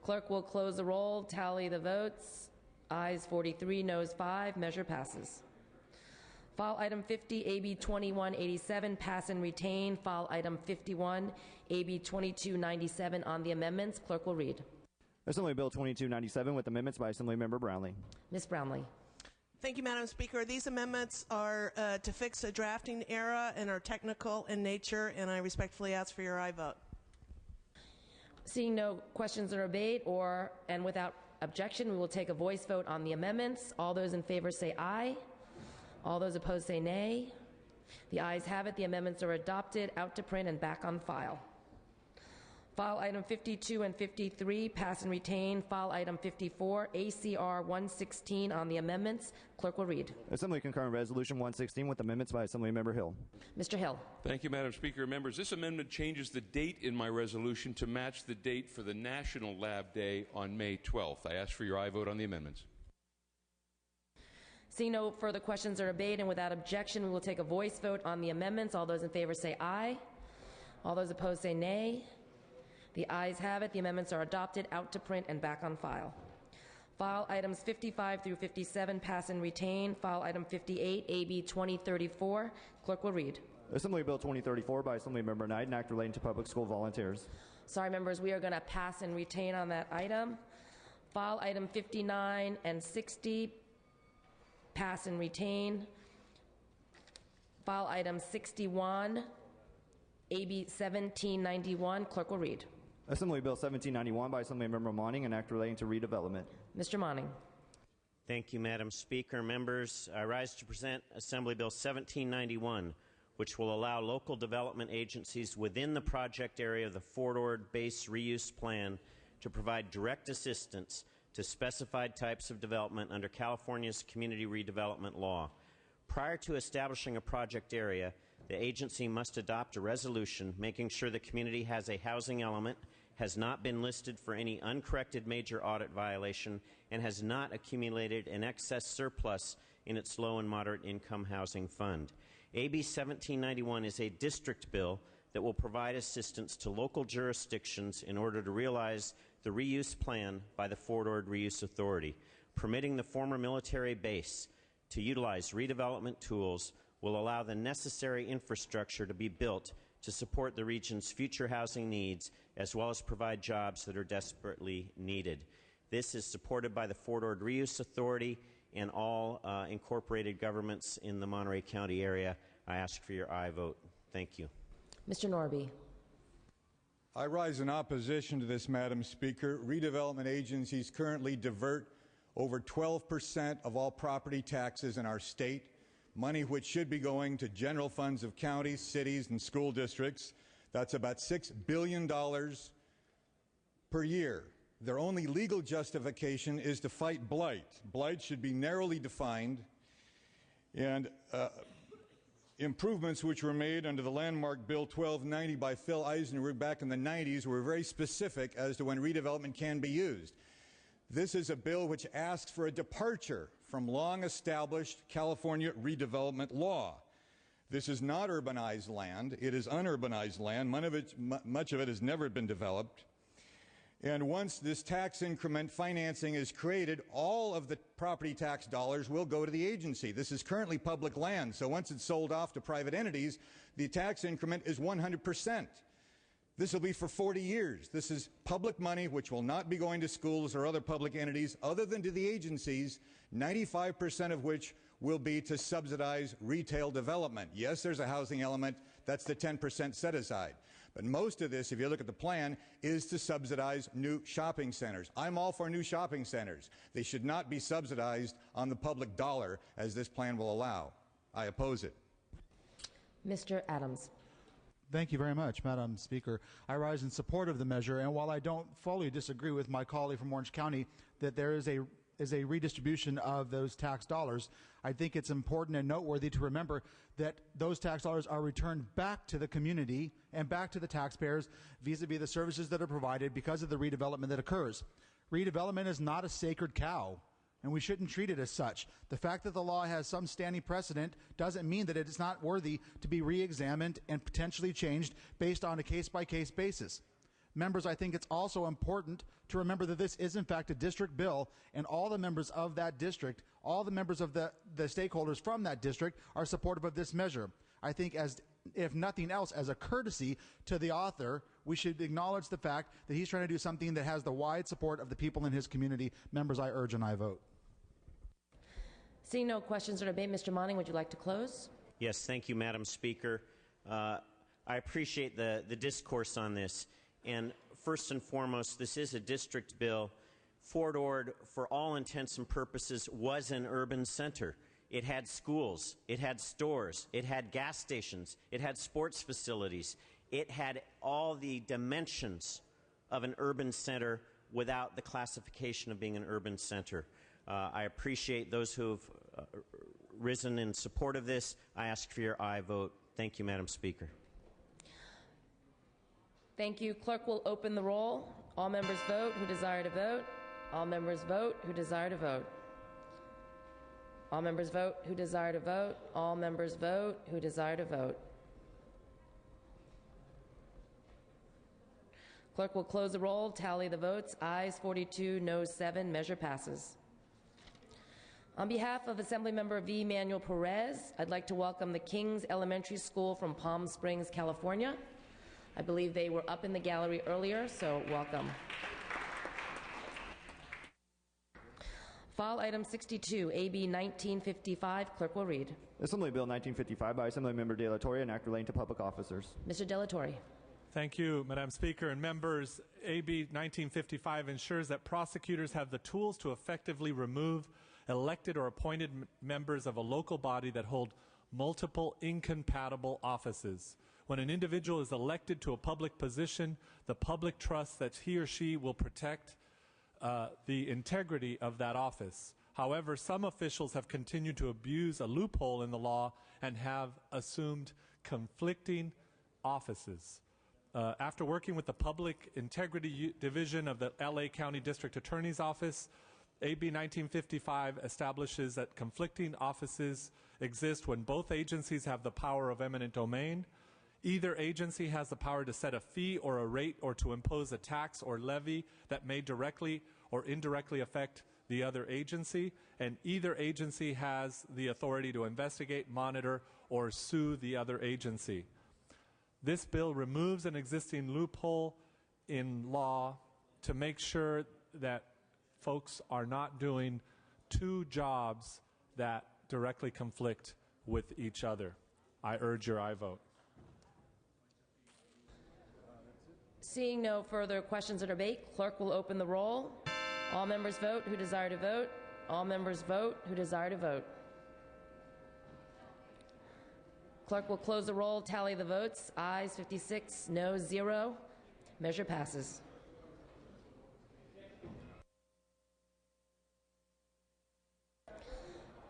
S1: Clerk will close the roll, tally the votes. Ayes 43, noes 5. Measure passes. File item 50, AB 2187, pass and retain. File item 51, AB 2297 on the amendments. Clerk will read.
S3: Assembly Bill 2297 with amendments by Assemblymember Brownlee.
S1: Ms. Brownlee.
S5: Thank you, Madam Speaker. These amendments are to fix a drafting error and are technical in nature, and I respectfully ask for your aye vote.
S1: Seeing no questions or debate, and without objection, we will take a voice vote on the amendments. All those in favor say aye. All those opposed say nay. The ayes have it. The amendments are adopted, out to print, and back on file. File item 52 and 53, pass and retain. File item 54, ACR 116 on the amendments. Clerk will read.
S3: Assembly concurrent resolution 116 with amendments by Assemblymember Hill.
S1: Mr. Hill.
S23: Thank you, Madam Speaker. Members, this amendment changes the date in my resolution to match the date for the National Lab Day on May 12th. I ask for your aye vote on the amendments.
S1: Seeing no further questions or debate, and without objection, we will take a voice vote on the amendments. All those in favor say aye. All those opposed say nay. The ayes have it. The amendments are adopted, out to print, and back on file. File items 55 through 57, pass and retain. File item 58, AB 2034. Clerk will read.
S3: Assembly Bill 2034 by Assemblymember Knight, an act relating to public school volunteers.
S1: Sorry, members, we are going to pass and retain on that item. File item 59 and 60, pass and retain. File item 61, AB 1791. Clerk will read.
S3: Assembly Bill 1791 by Assemblymember Monning, an act relating to redevelopment.
S1: Mr. Monning.
S6: Thank you, Madam Speaker. Members, I rise to present Assembly Bill 1791, which will allow local development agencies within the project area of the Fort Ord Base Reuse Plan to provide direct assistance to specified types of development under California's Community Redevelopment Law. Prior to establishing a project area, the agency must adopt a resolution making sure the community has a housing element, has not been listed for any uncorrected major audit violation, and has not accumulated an excess surplus in its low and moderate income housing fund. AB 1791 is a district bill that will provide assistance to local jurisdictions in order to realize the reuse plan by the Fort Ord Reuse Authority. Permitting the former military base to utilize redevelopment tools will allow the necessary infrastructure to be built to support the region's future housing needs, as well as provide jobs that are desperately needed. This is supported by the Fort Ord Reuse Authority and all incorporated governments in the Monterey County area. I ask for your aye vote. Thank you.
S1: Mr. Norby.
S19: I rise in opposition to this, Madam Speaker. Redevelopment agencies currently divert over 12% of all property taxes in our state, money which should be going to general funds of counties, cities, and school districts. That's about $6 billion per year. Their only legal justification is to fight blight. Blight should be narrowly defined, and improvements which were made under the landmark Bill 1290 by Phil Eisenberg back in the 90s were very specific as to when redevelopment can be used. This is a bill which asks for a departure from long-established California redevelopment law. This is not urbanized land. It is unurbanized land. Much of it has never been developed. And once this tax increment financing is created, all of the property tax dollars will go to the agency. This is currently public land, so once it's sold off to private entities, the tax increment is 100%. This will be for 40 years. This is public money which will not be going to schools or other public entities other than to the agencies, 95% of which will be to subsidize retail development. Yes, there's a housing element. That's the 10% set aside. But most of this, if you look at the plan, is to subsidize new shopping centers. I'm all for new shopping centers. They should not be subsidized on the public dollar as this plan will allow. I oppose it.
S1: Mr. Adams.
S9: Thank you very much, Madam Speaker. I rise in support of the measure, and while I don't fully disagree with my colleague from Orange County that there is a redistribution of those tax dollars, I think it's important and noteworthy to remember that those tax dollars are returned back to the community and back to the taxpayers vis-a-vis the services that are provided because of the redevelopment that occurs. Redevelopment is not a sacred cow, and we shouldn't treat it as such. The fact that the law has some standing precedent doesn't mean that it is not worthy to be re-examined and potentially changed based on a case-by-case basis. Members, I think it's also important to remember that this is in fact a district bill, and all the members of that district, all the members of the stakeholders from that district are supportive of this measure. I think as, if nothing else, as a courtesy to the author, we should acknowledge the fact that he's trying to do something that has the wide support of the people in his community. Members, I urge and I vote.
S1: Seeing no questions or debate, Mr. Monning, would you like to close?
S6: Yes, thank you, Madam Speaker. I appreciate the discourse on this. And first and foremost, this is a district bill. Fort Ord, for all intents and purposes, was an urban center. It had schools, it had stores, it had gas stations, it had sports facilities. It had all the dimensions of an urban center without the classification of being an urban center. I appreciate those who have risen in support of this. I ask for your aye vote. Thank you, Madam Speaker.
S1: Thank you. Clerk will open the roll. All members vote who desire to vote. All members vote who desire to vote. All members vote who desire to vote. All members vote who desire to vote. Clerk will close the roll, tally the votes. Ayes 42, noes 7. Measure passes. On behalf of Assemblymember V. Manuel Perez, I'd like to welcome the King's Elementary School from Palm Springs, California. I believe they were up in the gallery earlier, so welcome. File item 62, AB 1955. Clerk will read.
S3: Assembly Bill 1955 by Assemblymember De La Torre, an act relating to public officers.
S1: Mr. De La Torre.
S10: Thank you, Madam Speaker and members. AB 1955 ensures that prosecutors have the tools to effectively remove elected or appointed members of a local body that hold multiple incompatible offices. When an individual is elected to a public position, the public trusts that he or she will protect the integrity of that office. However, some officials have continued to abuse a loophole in the law and have assumed conflicting offices. After working with the Public Integrity Division of the LA County District Attorney's Office, AB 1955 establishes that conflicting offices exist when both agencies have the power of eminent domain. Either agency has the power to set a fee or a rate or to impose a tax or levy that may directly or indirectly affect the other agency, and either agency has the authority to investigate, monitor, or sue the other agency. This bill removes an existing loophole in law to make sure that folks are not doing two jobs that directly conflict with each other. I urge your aye vote.
S1: Seeing no further questions or debate, clerk will open the roll. All members vote who desire to vote. All members vote who desire to vote. Clerk will close the roll, tally the votes. Ayes 56, noes 0. Measure passes.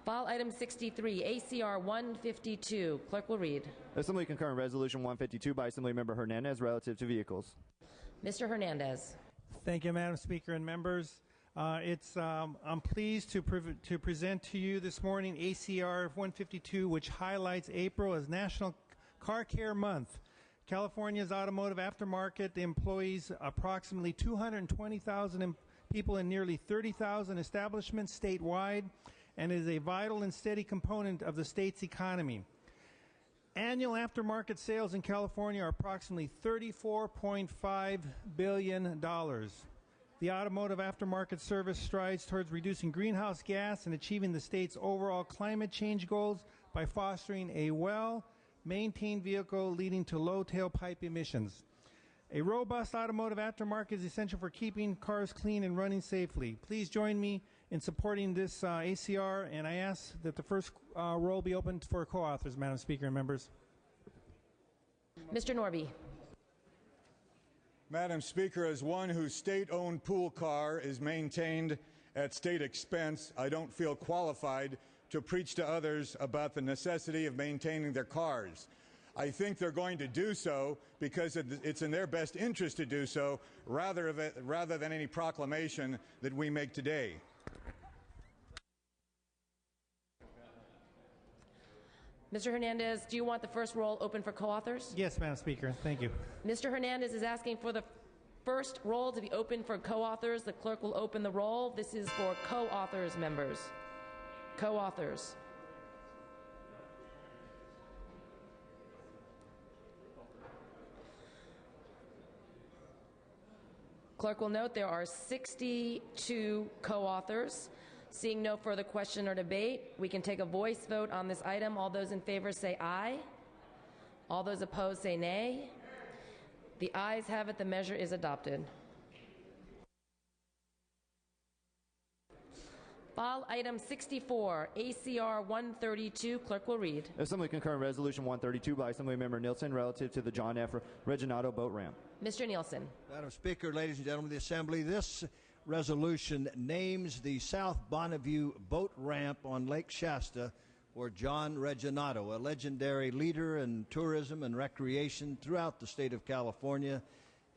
S1: File item 63, ACR 152. Clerk will read.
S3: Assembly concurrent resolution 152 by Assemblymember Hernandez relative to vehicles.
S1: Mr. Hernandez.
S11: Thank you, Madam Speaker and members. I'm pleased to present to you this morning ACR 152, which highlights April as National Car Care Month. California's automotive aftermarket employs approximately 220,000 people in nearly 30,000 establishments statewide and is a vital and steady component of the state's economy. Annual aftermarket sales in California are approximately $34.5 billion. The automotive aftermarket service strives towards reducing greenhouse gas and achieving the state's overall climate change goals by fostering a well-maintained vehicle leading to low tailpipe emissions. A robust automotive aftermarket is essential for keeping cars clean and running safely. Please join me in supporting this ACR, and I ask that the first roll be opened for co-authors, Madam Speaker and members.
S1: Mr. Norby.
S19: Madam Speaker, as one whose state-owned pool car is maintained at state expense, I don't feel qualified to preach to others about the necessity of maintaining their cars. I think they're going to do so because it's in their best interest to do so rather than any proclamation that we make today.
S1: Mr. Hernandez, do you want the first roll open for co-authors?
S11: Yes, Madam Speaker. Thank you.
S1: Mr. Hernandez is asking for the first roll to be open for co-authors. The clerk will open the roll. This is for co-authors, members. Co-authors. Clerk will note there are 62 co-authors. Seeing no further question or debate, we can take a voice vote on this item. All those in favor say aye. All those opposed say nay. The ayes have it. The measure is adopted. File item 64, ACR 132. Clerk will read.
S3: Assembly concur in Resolution 132 by Assemblymember Nielsen relative to the John F. Reginato boat ramp.
S1: Mr. Nielsen.
S12: Madam Speaker, ladies and gentlemen of the Assembly, this resolution names the South Bonneview boat ramp on Lake Shasta for John Reginato, a legendary leader in tourism and recreation throughout the state of California.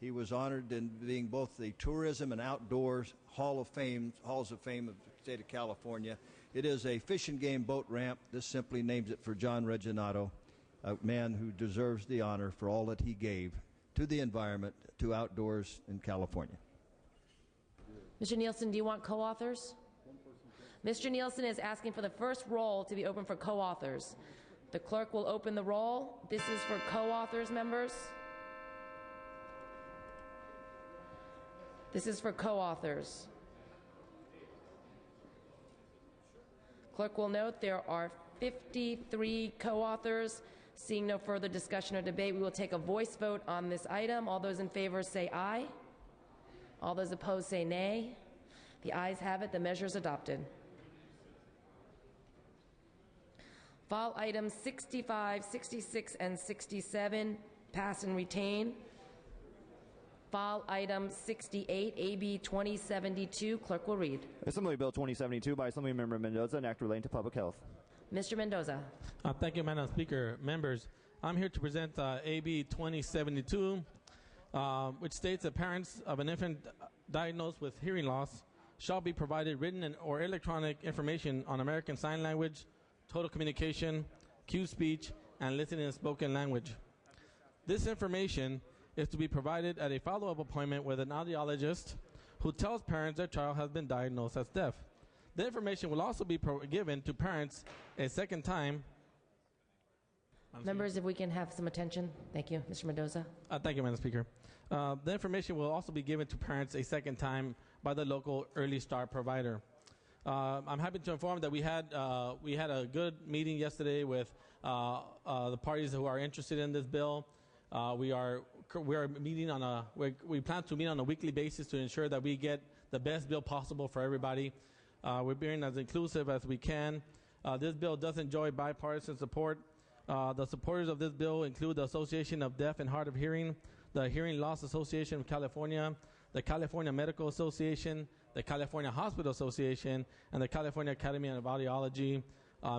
S12: He was honored in being both the Tourism and Outdoors Halls of Fame of the state of California. It is a fish and game boat ramp. This simply names it for John Reginato, a man who deserves the honor for all that he gave to the environment, to outdoors in California.
S1: Mr. Nielsen, do you want co-authors? Mr. Nielsen is asking for the first roll to be open for co-authors. The clerk will open the roll. This is for co-authors, members. This is for co-authors. Clerk will note there are 53 co-authors. Seeing no further discussion or debate, we will take a voice vote on this item. All those in favor say aye. All those opposed say nay. The ayes have it. The measure is adopted. File items 65, 66, and 67 pass and retain. File item 68, AB 2072. Clerk will read.
S3: Assembly Bill 2072 by Assemblymember Mendoza, an act relating to public health.
S1: Mr. Mendoza.
S13: Thank you, Madam Speaker. Members, I'm here to present AB 2072, which states that parents of an infant diagnosed with hearing loss shall be provided written or electronic information on American Sign Language, total communication, cue speech, and listening and spoken language. This information is to be provided at a follow-up appointment with an audiologist who tells parents their child has been diagnosed as deaf. The information will also be given to parents a second time.
S1: Members, if we can have some attention. Thank you. Mr. Mendoza.
S13: Thank you, Madam Speaker. The information will also be given to parents a second time by the local Early Start provider. I'm happy to inform that we had a good meeting yesterday with the parties who are interested in this bill. We plan to meet on a weekly basis to ensure that we get the best bill possible for everybody. We're being as inclusive as we can. This bill does enjoy bipartisan support. The supporters of this bill include the Association of Deaf and Hard of Hearing, the Hearing Loss Association of California, the California Medical Association, the California Hospital Association, and the California Academy of Audiology.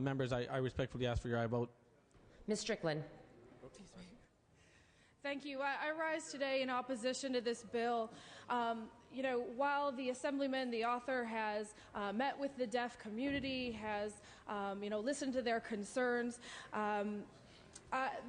S13: Members, I respectfully ask for your aye vote.
S1: Ms. Strickland.
S14: Thank you. I rise today in opposition to this bill. While the Assemblyman, the author, has met with the deaf community, has listened to their concerns,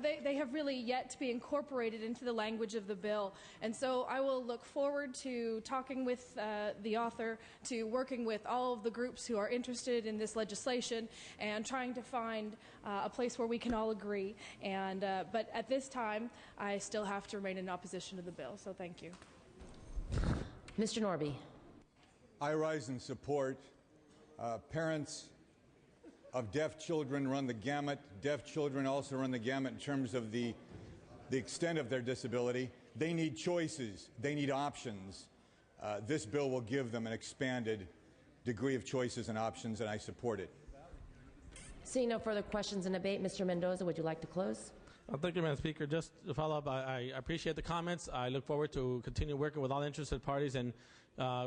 S14: they have really yet to be incorporated into the language of the bill. And so I will look forward to talking with the author, to working with all of the groups who are interested in this legislation and trying to find a place where we can all agree. But at this time, I still have to remain in opposition to the bill. So thank you.
S1: Mr. Norby.
S19: I rise in support. Parents of deaf children run the gamut. Deaf children also run the gamut in terms of the extent of their disability. They need choices. They need options. This bill will give them an expanded degree of choices and options, and I support it.
S1: Seeing no further questions and debate, Mr. Mendoza, would you like to close?
S13: Thank you, Madam Speaker. Just to follow up, I appreciate the comments. I look forward to continue working with all interested parties, and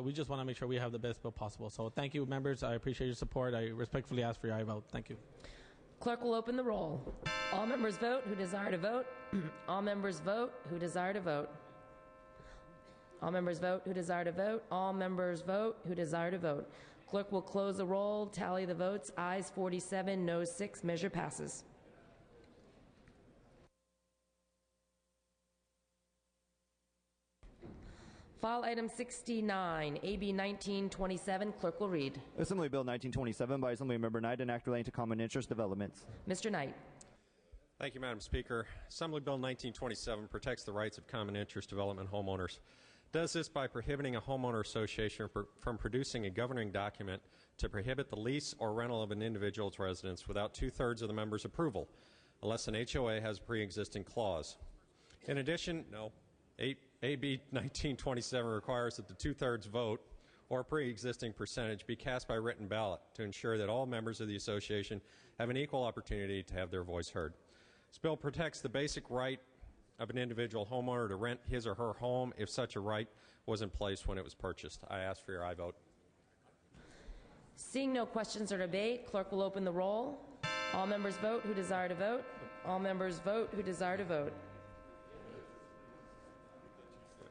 S13: we just want to make sure we have the best bill possible. So thank you, members. I appreciate your support. I respectfully ask for your aye vote. Thank you.
S1: Clerk will open the roll. All members vote who desire to vote. All members vote who desire to vote. All members vote who desire to vote. All members vote who desire to vote. Clerk will close the roll, tally the votes. Ayes 47, noes 6. Measure passes. File item 69, AB 1927. Clerk will read.
S3: Assembly Bill 1927 by Assemblymember Knight, an act relating to common interest developments.
S1: Mr. Knight.
S24: Thank you, Madam Speaker. Assembly Bill 1927 protects the rights of common interest development homeowners. Does this by prohibiting a homeowner association from producing a governing document to prohibit the lease or rental of an individual's residence without two-thirds of the members' approval, unless an HOA has a pre-existing clause. In addition, AB 1927 requires that the two-thirds vote, or pre-existing percentage be cast by written ballot to ensure that all members of the association have an equal opportunity to have their voice heard. This bill protects the basic right of an individual homeowner to rent his or her home if such a right was in place when it was purchased. I ask for your aye vote.
S1: Seeing no questions or debate, clerk will open the roll. All members vote who desire to vote. All members vote who desire to vote.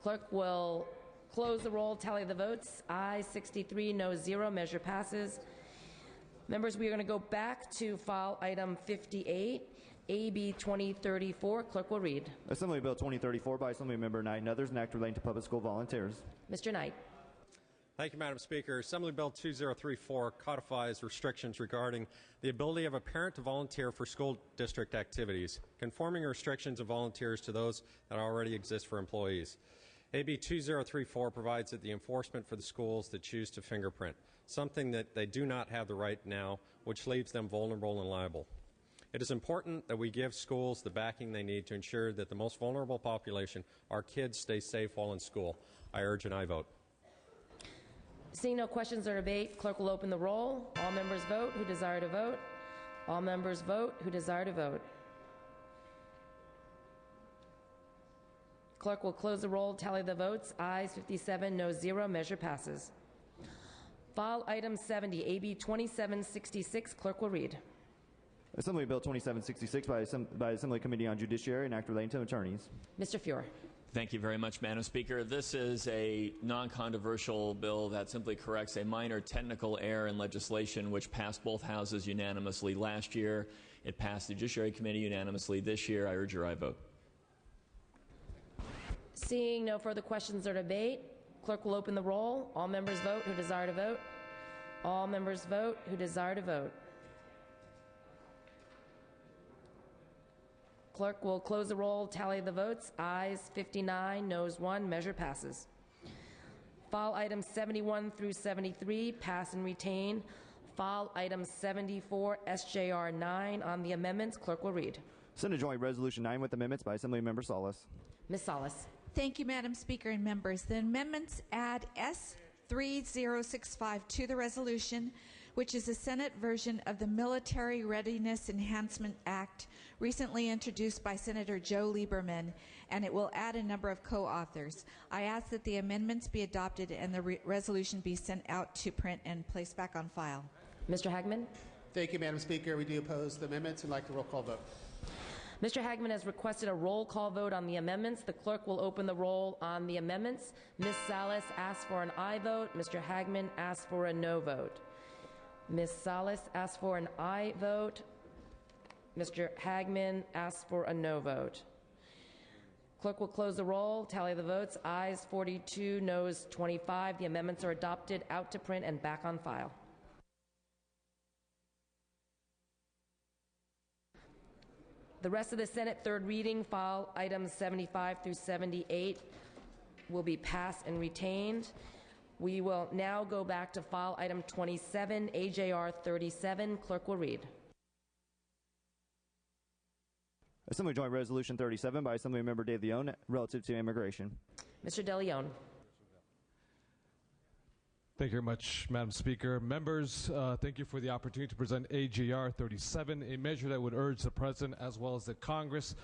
S1: Clerk will close the roll, tally the votes. Ayes 63, no 0. Measure passes. Members, we are going to go back to file item 58, AB 2034. Clerk will read.
S3: Assembly Bill 2034 by Assemblymember Knight and others, an act relating to public school volunteers.
S1: Mr. Knight.
S24: Thank you, Madam Speaker. Assembly Bill 2034 codifies restrictions regarding the ability of a parent to volunteer for school district activities, conforming restrictions of volunteers to those that already exist for employees. AB 2034 provides that the enforcement for the schools that choose to fingerprint, something that they do not have the right now, which leaves them vulnerable and liable. It is important that we give schools the backing they need to ensure that the most vulnerable population, our kids, stay safe while in school. I urge an aye vote.
S1: Seeing no questions or debate, clerk will open the roll. All members vote who desire to vote. All members vote who desire to vote. Clerk will close the roll, tally the votes. Ayes 57, no 0. Measure passes. File item 70, AB 2766. Clerk will read.
S3: Assembly Bill 2766 by Assembly Committee on Judiciary, an act relating to attorneys.
S1: Mr. Fuhrer.
S8: Thank you very much, Madam Speaker. This is a non-controversial bill that simply corrects a minor technical error in legislation which passed both houses unanimously last year. It passed the Judiciary Committee unanimously this year. I urge your aye vote.
S1: Seeing no further questions or debate, clerk will open the roll. All members vote who desire to vote. All members vote who desire to vote. Clerk will close the roll, tally the votes. Ayes 59, noes 1. Measure passes. File items 71 through 73, pass and retain. File item 74, SJR 9 on the amendments. Clerk will read.
S3: Senate Joint Resolution 9 with amendments by Assemblymember Salas.
S1: Ms. Salas.
S15: Thank you, Madam Speaker and members. The amendments add S3065 to the resolution, which is a Senate version of the Military Readiness Enhancement Act recently introduced by Senator Joe Lieberman, and it will add a number of co-authors. I ask that the amendments be adopted and the resolution be sent out to print and placed back on file.
S1: Mr. Hagman.
S16: Thank you, Madam Speaker. We do oppose the amendments and like the roll call vote.
S1: Mr. Hagman has requested a roll call vote on the amendments. The clerk will open the roll on the amendments. Ms. Salas asks for an aye vote. Mr. Hagman asks for a no vote. Ms. Salas asks for an aye vote. Mr. Hagman asks for a no vote. Clerk will close the roll, tally the votes. Ayes 42, noes 25. The amendments are adopted, out to print and back on file. The rest of the Senate third reading, file items 75 through 78, will be passed and retained. We will now go back to file item 27, AJR 37. Clerk will read.
S3: Assembly Joint Resolution 37 by Assemblymember De Leon relative to immigration.
S1: Mr. De Leon.
S10: Thank you very much, Madam Speaker. Members, thank you for the opportunity to present AJR 37, a measure that would urge the President as well as the Congress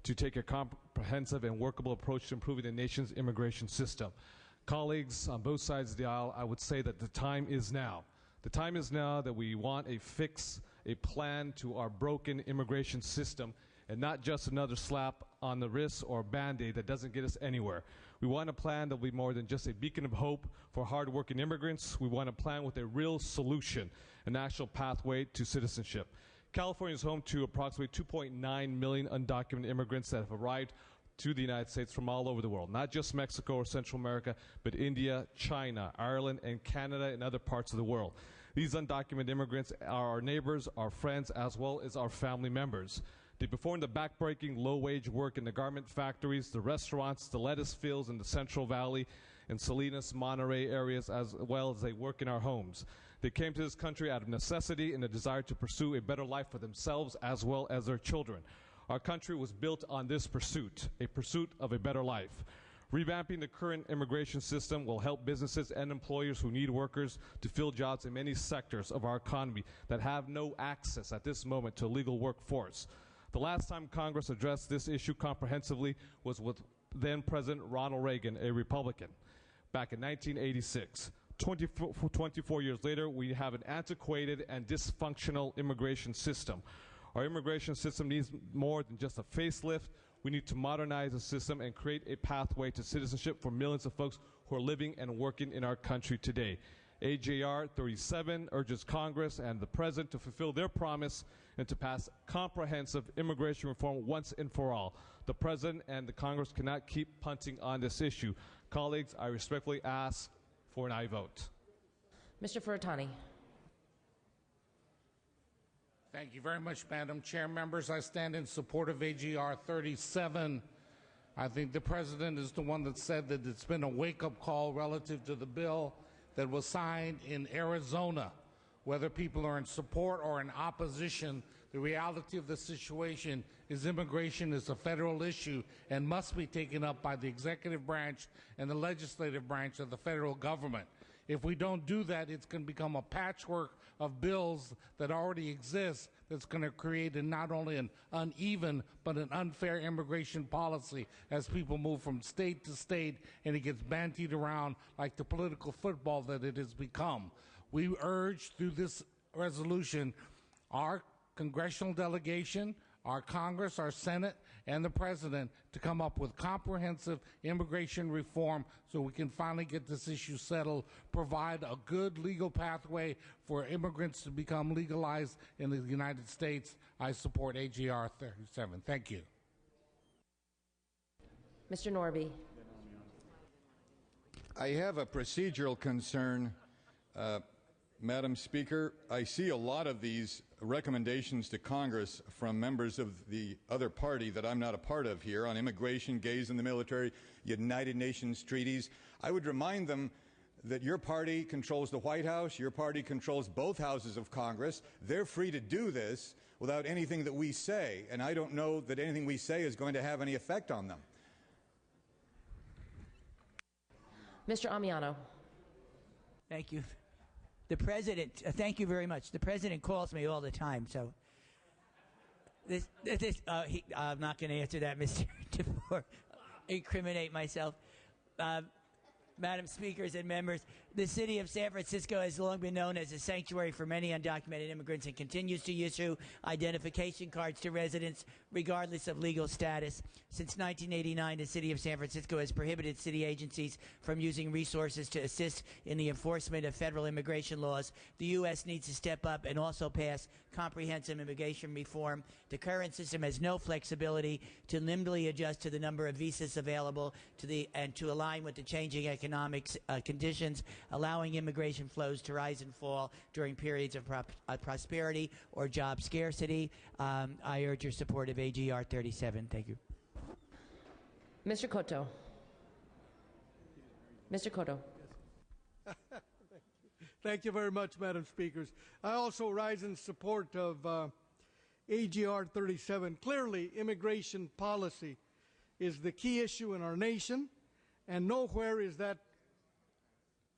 S10: to take a comprehensive and workable approach to improving the nation's immigration system. Colleagues on both sides of the aisle, I would say that the time is now. The time is now that we want a fix, a plan to our broken immigration system, and not just another slap on the wrist or Band-Aid that doesn't get us anywhere. We want a plan that will be more than just a beacon of hope for hard-working immigrants. We want a plan with a real solution, an actual pathway to citizenship. California is home to approximately 2.9 million undocumented immigrants that have arrived to the United States from all over the world, not just Mexico or Central America, but India, China, Ireland, and Canada and other parts of the world. These undocumented immigrants are our neighbors, our friends, as well as our family members. They perform the backbreaking, low-wage work in the garment factories, the restaurants, the lettuce fields in the Central Valley and Salinas, Monterey areas, as well as they work in our homes. They came to this country out of necessity and a desire to pursue a better life for themselves as well as their children. Our country was built on this pursuit, a pursuit of a better life.
S7: Revamping the current immigration system will help businesses and employers who need workers to fill jobs in many sectors of our economy that have no access at this moment to a legal workforce. The last time Congress addressed this issue comprehensively was with then President Ronald Reagan, a Republican, back in 1986. 24 years later, we have an antiquated and dysfunctional immigration system. Our immigration system needs more than just a facelift. We need to modernize the system and create a pathway to citizenship for millions of folks who are living and working in our country today. AJR 37 urges Congress and the President to fulfill their promise and to pass comprehensive immigration reform once and for all. The President and the Congress cannot keep punting on this issue. Colleagues, I respectfully ask for an aye vote.
S1: Mr. Furutani.
S17: Thank you very much, Madam Chair. Members, I stand in support of AGR 37. I think the President is the one that said that it's been a wake-up call relative to the bill that was signed in Arizona. Whether people are in support or in opposition, the reality of the situation is immigration is a federal issue and must be taken up by the executive branch and the legislative branch of the federal government. If we don't do that, it's going to become a patchwork of bills that already exist that's going to create not only an uneven but an unfair immigration policy as people move from state to state and it gets bandied around like the political football that it has become. We urge through this resolution our congressional delegation, our Congress, our Senate, and the President to come up with comprehensive immigration reform so we can finally get this issue settled, provide a good legal pathway for immigrants to become legalized in the United States. I support AGR 37. Thank you.
S1: Mr. Norby.
S19: I have a procedural concern, Madam Speaker. I see a lot of these recommendations to Congress from members of the other party that I'm not a part of here on immigration, gays in the military, United Nations treaties. I would remind them that your party controls the White House, your party controls both houses of Congress. They're free to do this without anything that we say, and I don't know that anything we say is going to have any effect on them.
S1: Mr. Amiano.
S21: Thank you. The President, thank you very much. The President calls me all the time, so I'm not going to answer that, Mr. DeFore, incriminate myself. Madam Speakers and members, the city of San Francisco has long been known as a sanctuary for many undocumented immigrants and continues to issue identification cards to residents regardless of legal status. Since 1989, the city of San Francisco has prohibited city agencies from using resources to assist in the enforcement of federal immigration laws. The U.S. needs to step up and also pass comprehensive immigration reform. The current system has no flexibility to nimbly adjust to the number of visas available and to align with the changing economic conditions, allowing immigration flows to rise and fall during periods of prosperity or job scarcity. I urge your support of AGR 37. Thank you.
S1: Mr. Cotto. Mr. Cotto.
S22: Thank you very much, Madam Speakers. I also rise in support of AGR 37. Clearly, immigration policy is the key issue in our nation, and nowhere is that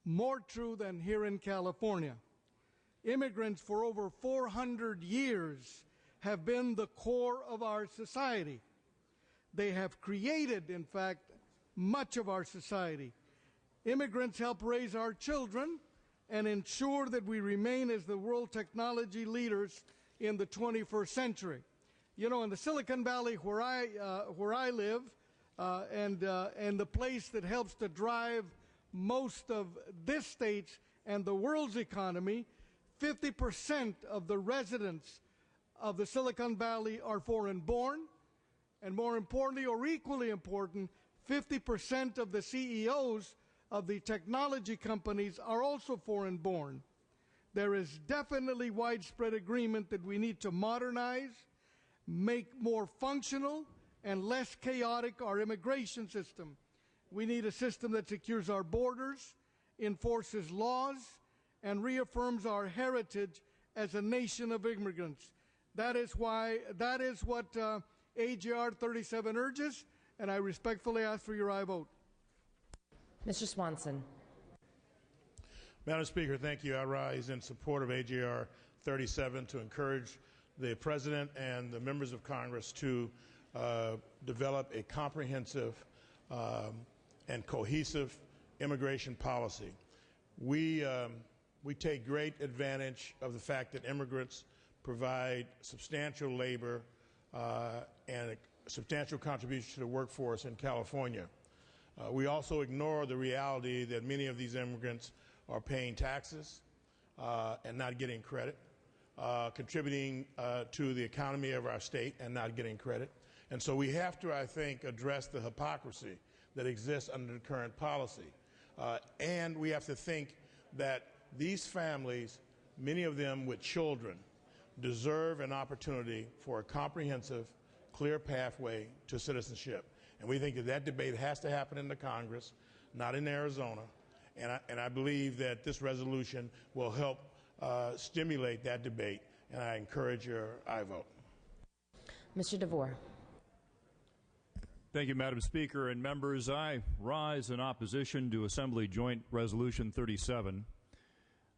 S22: more true than here in California. Immigrants for over 400 years have been the core of our society. They have created, in fact, much of our society. Immigrants help raise our children and ensure that we remain as the world technology leaders in the 21st century. You know, in the Silicon Valley where I live, and the place that helps to drive most of this state's and the world's economy, 50% of the residents of the Silicon Valley are foreign-born, and more importantly, or equally important, 50% of the CEOs of the technology companies are also foreign-born. There is definitely widespread agreement that we need to modernize, make more functional, and less chaotic our immigration system. We need a system that secures our borders, enforces laws, and reaffirms our heritage as a nation of immigrants. That is what AGR 37 urges, and I respectfully ask for your aye vote.
S1: Mr. Swanson.
S2: Madam Speaker, thank you. I rise in support of AJR 37 to encourage the President and the members of Congress to develop a comprehensive and cohesive immigration policy. We take great advantage of the fact that immigrants provide substantial labor and a substantial contribution to the workforce in California. We also ignore the reality that many of these immigrants are paying taxes and not getting credit, contributing to the economy of our state and not getting credit. And so we have to, I think, address the hypocrisy that exists under the current policy. And we have to think that these families, many of them with children, deserve an opportunity for a comprehensive, clear pathway to citizenship. And we think that that debate has to happen in the Congress, not in Arizona. And I believe that this resolution will help stimulate that debate, and I encourage your aye vote.
S1: Mr. DeVore.
S4: Thank you, Madam Speaker and members. I rise in opposition to Assembly Joint Resolution 37.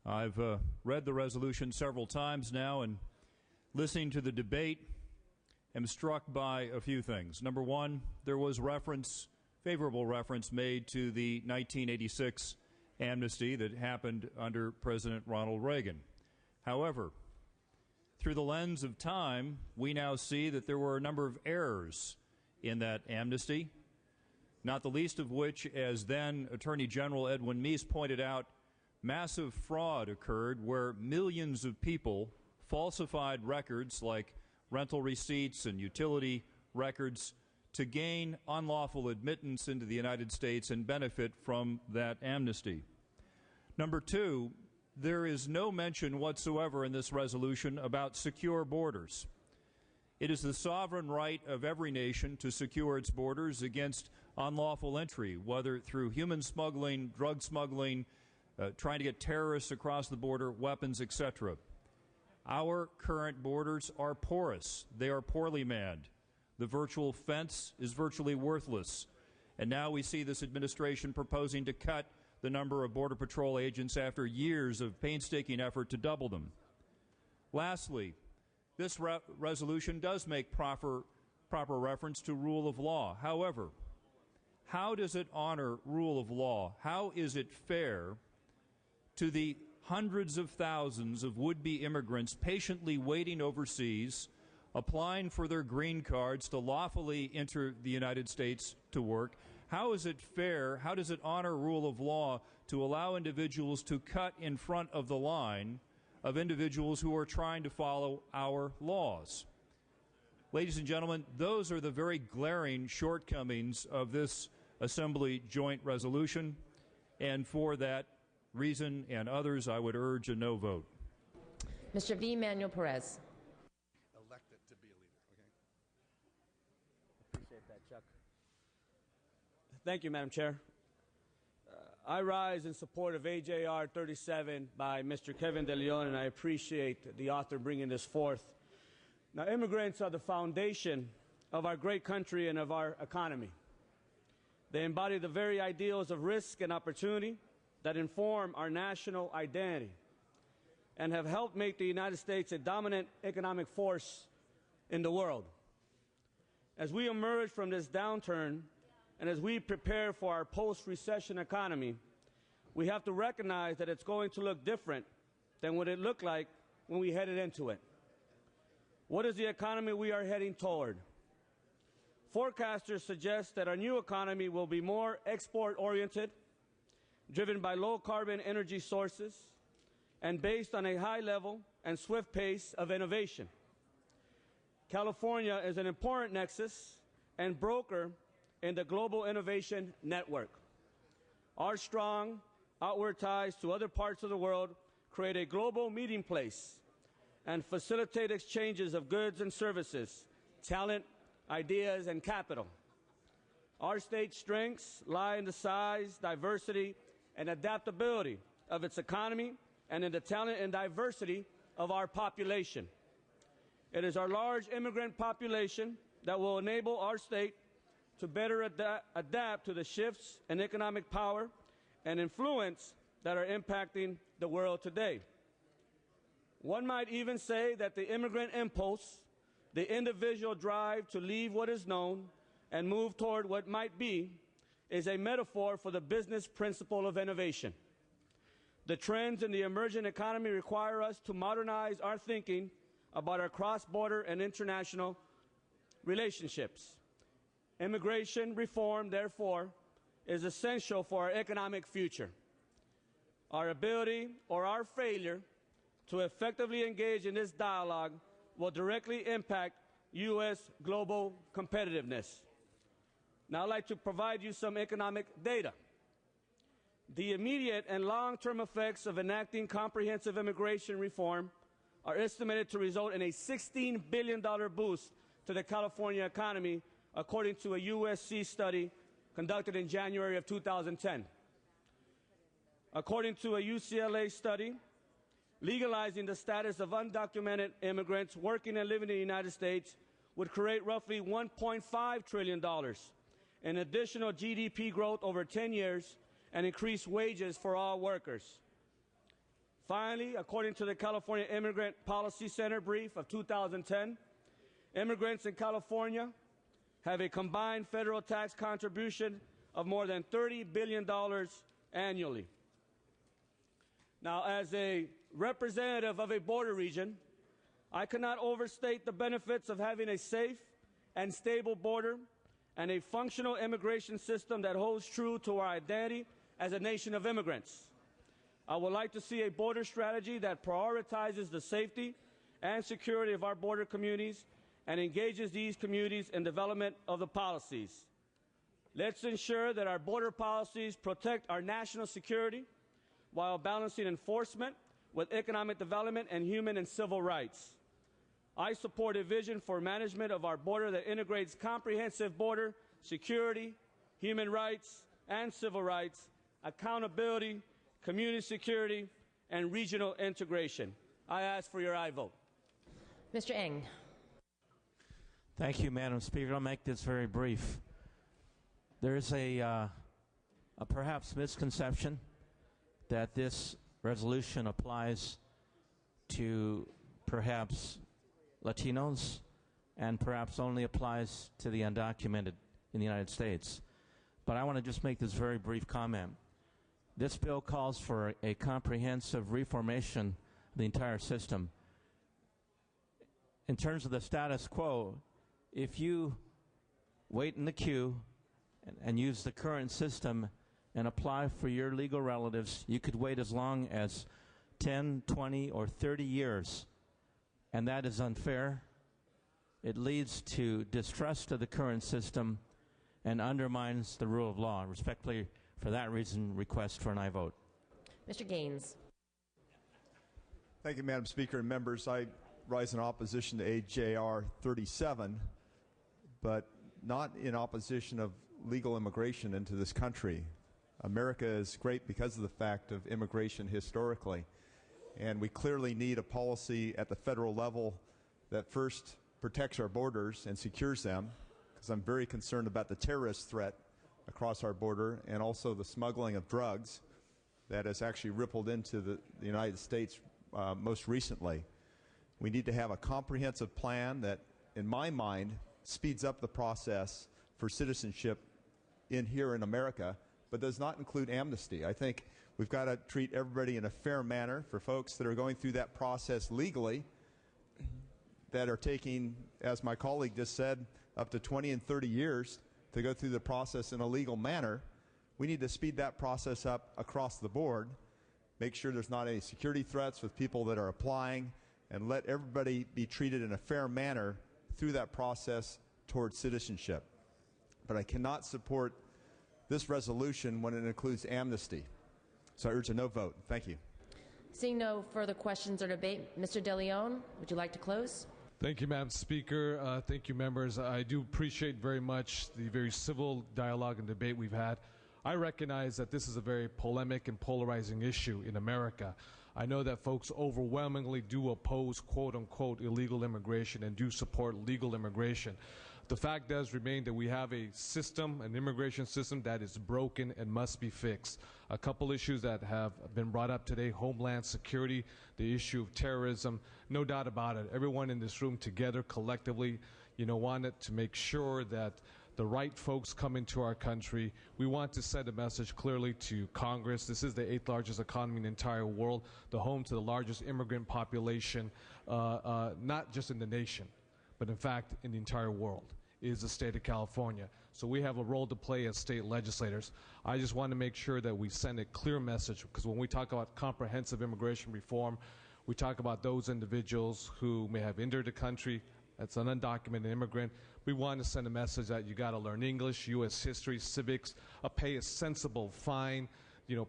S4: I've read the resolution several times now, and listening to the debate, am struck by a few things. Number one, there was favorable reference made to the 1986 amnesty that happened under President Ronald Reagan. However, through the lens of time, we now see that there were a number of errors in that amnesty, not the least of which, as then Attorney General Edwin Meese pointed out, massive fraud occurred where millions of people falsified records like rental receipts and utility records to gain unlawful admittance into the United States and benefit from that amnesty. Number two, there is no mention whatsoever in this resolution about secure borders. It is the sovereign right of every nation to secure its borders against unlawful entry, whether through human smuggling, drug smuggling, trying to get terrorists across the border, weapons, etc. Our current borders are porous. They are poorly manned. The virtual fence is virtually worthless. And now we see this administration proposing to cut the number of Border Patrol agents after years of painstaking effort to double them. Lastly, this resolution does make proper reference to rule of law. However, how does it honor rule of law? How is it fair to the hundreds of thousands of would-be immigrants patiently waiting overseas, applying for their green cards to lawfully enter the United States to work? How is it fair, how does it honor rule of law to allow individuals to cut in front of the line of individuals who are trying to follow our laws? Ladies and gentlemen, those are the very glaring shortcomings of this Assembly joint resolution, and for that reason and others, I would urge a no vote.
S1: Mr. V. Manuel Perez.
S18: Elected to be a leader. Okay.
S20: Appreciate that, Chuck. Thank you, Madam Chair. I rise in support of AJR 37 by Mr. Kevin De Leon, and I appreciate the author bringing this forth. Now, immigrants are the foundation of our great country and of our economy. They embody the very ideals of risk and opportunity that inform our national identity and have helped make the United States a dominant economic force in the world. As we emerge from this downturn and as we prepare for our post-recession economy, we have to recognize that it's going to look different than what it looked like when we headed into it. What is the economy we are heading toward? Forecasters suggest that our new economy will be more export-oriented, driven by low-carbon energy sources, and based on a high level and swift pace of innovation. California is an important nexus and broker in the global innovation network. Our strong outward ties to other parts of the world create a global meeting place and facilitate exchanges of goods and services, talent, ideas, and capital. Our state's strengths lie in the size, diversity, and adaptability of its economy and in the talent and diversity of our population. It is our large immigrant population that will enable our state to better adapt to the shifts in economic power and influence that are impacting the world today. One might even say that the immigrant impulse, the individual drive to leave what is known and move toward what might be, is a metaphor for the business principle of innovation. The trends in the emerging economy require us to modernize our thinking about our cross-border and international relationships. Immigration reform, therefore, is essential for our economic future. Our ability or our failure to effectively engage in this dialogue will directly impact U.S. global competitiveness. Now I'd like to provide you some economic data. The immediate and long-term effects of enacting comprehensive immigration reform are estimated to result in a $16 billion boost to the California economy, according to a USC study conducted in January of 2010. According to a UCLA study, legalizing the status of undocumented immigrants working and living in the United States would create roughly $1.5 trillion in additional GDP growth over 10 years and increase wages for all workers. Finally, according to the California Immigrant Policy Center brief of 2010, immigrants in California have a combined federal tax contribution of more than $30 billion annually. Now, as a representative of a border region, I cannot overstate the benefits of having a safe and stable border and a functional immigration system that holds true to our identity as a nation of immigrants. I would like to see a border strategy that prioritizes the safety and security of our border communities and engages these communities in development of the policies. Let's ensure that our border policies protect our national security while balancing enforcement with economic development and human and civil rights. I support a vision for management of our border that integrates comprehensive border security, human rights and civil rights, accountability, community security, and regional integration. I ask for your aye vote.
S1: Mr. Eng.
S5: Thank you, Madam Speaker. I'll make this very brief. There is a perhaps misconception that this resolution applies to perhaps Latinos and perhaps only applies to the undocumented in the United States. But I want to just make this very brief comment. This bill calls for a comprehensive reformation of the entire system. In terms of the status quo, if you wait in the queue and use the current system and apply for your legal relatives, you could wait as long as 10, 20, or 30 years. And that is unfair. It leads to distrust of the current system and undermines the rule of law. Respectfully, for that reason, request for an aye vote.
S1: Mr. Gaines.
S6: Thank you, Madam Speaker and members. I rise in opposition to AJR 37, but not in opposition of legal immigration into this country. America is great because of the fact of immigration historically, and we clearly need a policy at the federal level that first protects our borders and secures them, because I'm very concerned about the terrorist threat across our border and also the smuggling of drugs that has actually rippled into the United States most recently. We need to have a comprehensive plan that, in my mind, speeds up the process for citizenship here in America, but does not include amnesty. I think we've got to treat everybody in a fair manner. For folks that are going through that process legally, that are taking, as my colleague just said, up to 20 and 30 years to go through the process in a legal manner, we need to speed that process up across the board, make sure there's not any security threats with people that are applying, and let everybody be treated in a fair manner through that process towards citizenship. But I cannot support this resolution when it includes amnesty. So I urge a no vote. Thank you.
S1: Seeing no further questions or debate, Mr. De Leon, would you like to close?
S7: Thank you, Madam Speaker. Thank you, members. I do appreciate very much the very civil dialogue and debate we've had. I recognize that this is a very polemic and polarizing issue in America. I know that folks overwhelmingly do oppose quote-unquote illegal immigration and do support legal immigration. the fact does remain that we have a system, an immigration system that is broken and must be fixed. A couple issues that have been brought up today: homeland security, the issue of terrorism. No doubt about it, everyone in this room together collectively, wanted to make sure that the right folks come into our country. We want to send a message clearly to Congress. This is the 8th largest economy in the entire world, the home to the largest immigrant population, not just in the nation, but in fact in the entire world, is the state of California. So we have a role to play as state legislators. I just want to make sure that we send a clear message, because when we talk about comprehensive immigration reform, we talk about those individuals who may have entered the country as an undocumented immigrant. We want to send a message that you got to learn English, U.S. history, civics, pay a sensible fine,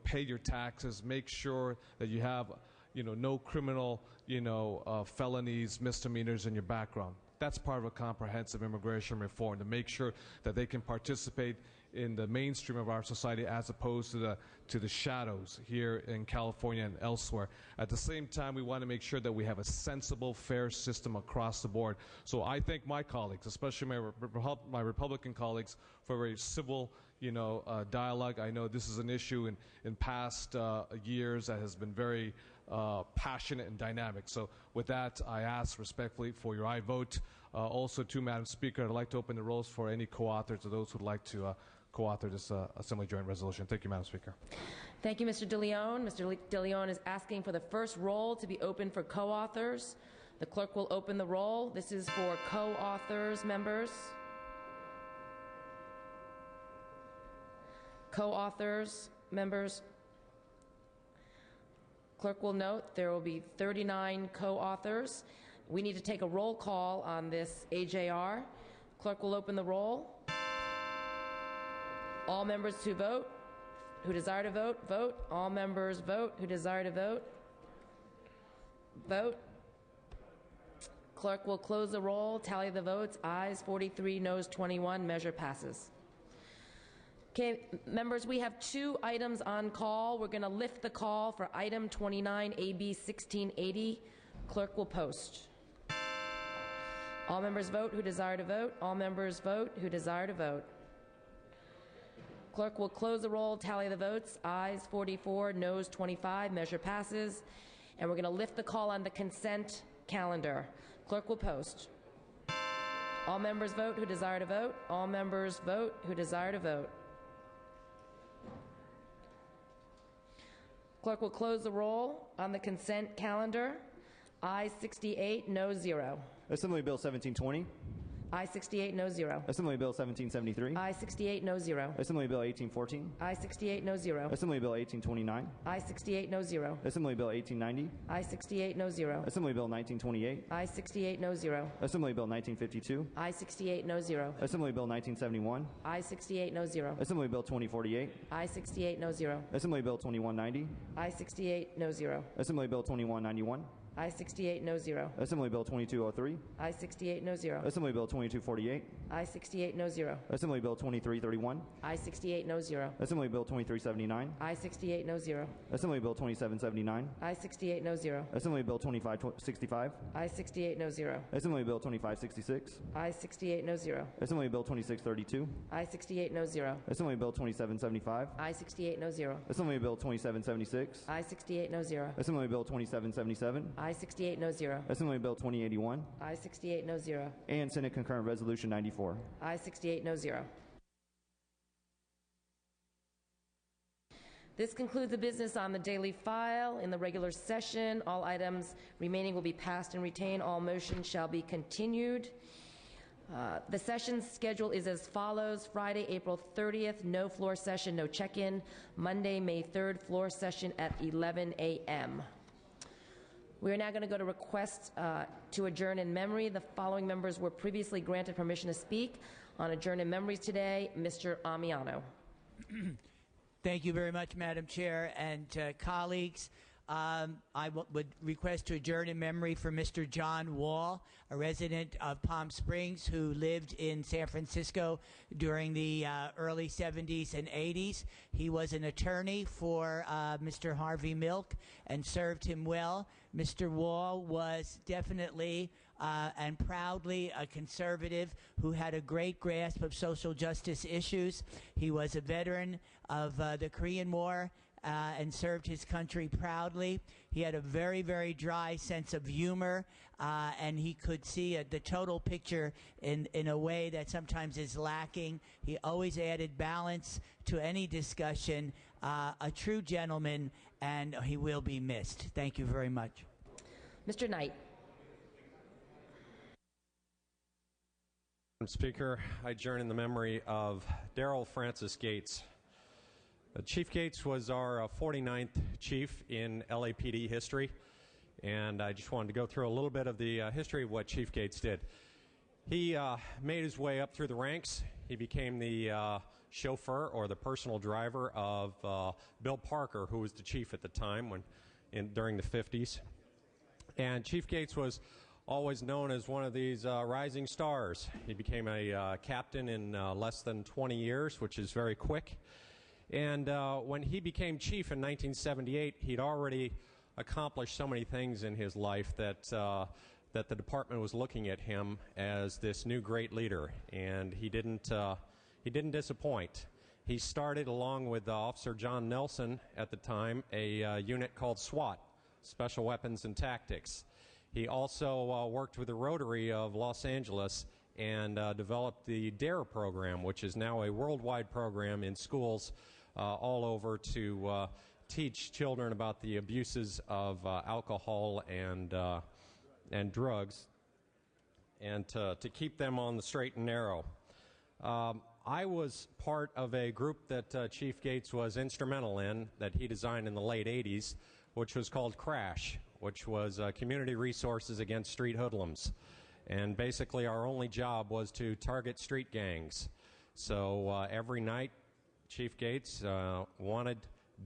S7: pay your taxes, make sure that you have, no criminal, felonies, misdemeanors in your background. That's part of a comprehensive immigration reform, to make sure that they can participate in the mainstream of our society as opposed to the shadows here in California and elsewhere. At the same time, we want to make sure that we have a sensible, fair system across the board. So I thank my colleagues, especially my Republican colleagues, for a very civil dialogue. I know this is an issue in past years that has been very passionate and dynamic. So with that, I ask respectfully for your aye vote. Also, too, Madam Speaker, I'd like to open the rolls for any co-authors or those who'd like to co-author this Assembly Joint Resolution. Thank you, Madam Speaker.
S1: Thank you, Mr. DeLeon. Mr. DeLeon is asking for the first roll to be open for co-authors. The clerk will open the roll. This is for co-authors, members. Co-authors, members. Clerk will note there will be 39 co-authors. We need to take a roll call on this AJR. Clerk will open the roll. All members who vote, who desire to vote, vote. All members vote who desire to vote, vote. Clerk will close the roll, tally the votes. Ayes 43, noes 21. Measure passes. Okay, members, we have 2 items on call. We're going to lift the call for item 29, AB 1680. Clerk will post. All members vote who desire to vote. All members vote who desire to vote. Clerk will close the roll, tally the votes. Ayes 44, noes 25. Measure passes. And we're going to lift the call on the consent calendar. Clerk will post. All members vote who desire to vote. All members vote who desire to vote. Clerk will close the roll on the consent calendar. Ayes 68, no 0.
S3: Assembly Bill 1720.
S1: Ayes 68, no 0.
S3: Assembly Bill 1773.
S1: Ayes 68, no 0.
S3: Assembly Bill 1814.
S1: Ayes 68, no 0.
S3: Assembly Bill 1829.
S1: Ayes 68, no 0.
S3: Assembly Bill 1890.
S1: Ayes 68, no 0.
S3: Assembly Bill 1928.
S1: Ayes 68, no 0.
S3: Assembly Bill 1952.
S1: Ayes 68, no 0.
S3: Assembly Bill 1971.
S1: Ayes 68, no 0.
S3: Assembly Bill 2048.
S1: Ayes 68, no 0.
S3: Assembly Bill 2190.
S1: Ayes 68, no 0.
S3: Assembly Bill 2191.
S1: Ayes 68, no 0.
S3: Assembly Bill 2203.
S1: Ayes 68, no 0.
S3: Assembly Bill 2248.
S1: Ayes 68, no 0.
S3: Assembly Bill 2331.
S1: Ayes 68, no 0.
S3: Assembly Bill 2379.
S1: Ayes 68, no 0.
S3: Assembly Bill 2779.
S1: Ayes 68, no 0.
S3: Assembly Bill 2565.
S1: Ayes 68, no 0.
S3: Assembly Bill 2566.
S1: Ayes 68, no 0.
S3: Assembly Bill 2632.
S1: Ayes 68, no 0.
S3: Assembly Bill 2775.
S1: Ayes 68, no 0.
S3: Assembly Bill 2776.
S1: Ayes 68, no 0.
S3: Assembly Bill 2777.
S1: Ayes 68, no 0.
S3: Assembly Bill 2081.
S1: Ayes 68, no 0.
S3: And Senate Concurrent Resolution 94.
S1: Ayes 68, no 0. This concludes the business on the daily file. In the regular session, all items remaining will be passed and retained. All motions shall be continued. The session schedule is as follows. Friday, April 30th, no floor session, no check-in. Monday, May 3rd, floor session at 11 a.m. We are now going to go to requests to adjourn in memory. The following members were previously granted permission to speak on adjourn in memory today. Mr. Amiano.
S21: Thank you very much, Madam Chair and colleagues. I would request to adjourn in memory for Mr. John Wall, a resident of Palm Springs who lived in San Francisco during the early 70s and 80s. He was an attorney for Mr. Harvey Milk and served him well. Mr. Wall was definitely and proudly a conservative who had a great grasp of social justice issues. He was a veteran of the Korean War and served his country proudly. He had a very, very dry sense of humor, and he could see the total picture in a way that sometimes is lacking. He always added balance to any discussion. A true gentleman, and he will be missed. Thank you very much.
S1: Mr. Knight.
S24: Madam Speaker, I join in the memory of Darrell Francis Gates. Chief Gates was our 49th chief in LAPD history, and I just wanted to go through a little bit of the history of what Chief Gates did. He made his way up through the ranks. He became the chauffeur or the personal driver of Bill Parker, who was the chief at the time during the 50s. And Chief Gates was always known as one of these rising stars. He became a captain in less than 20 years, which is very quick. And when he became chief in 1978, he'd already accomplished so many things in his life that that the department was looking at him as this new great leader, and he didn't disappoint. He started, along with Officer John Nelson at the time, a unit called SWAT, Special Weapons and Tactics. He also worked with the Rotary of Los Angeles and developed the DARE program, which is now a worldwide program in schools all over to teach children about the abuses of alcohol and drugs, and to keep them on the straight and narrow. I was part of a group that Chief Gates was instrumental in, that he designed in the late 80s, which was called CRASH, which was Community Resources Against Street Hoodlums. And basically our only job was to target street gangs. So every night, Chief Gates wanted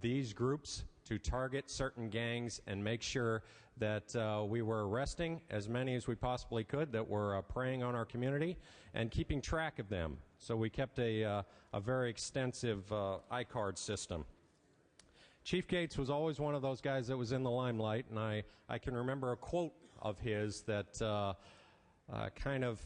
S24: these groups to target certain gangs and make sure that we were arresting as many as we possibly could that were preying on our community and keeping track of them. So we kept a very extensive iCard system. Chief Gates was always one of those guys that was in the limelight, and I can remember a quote of his that kind of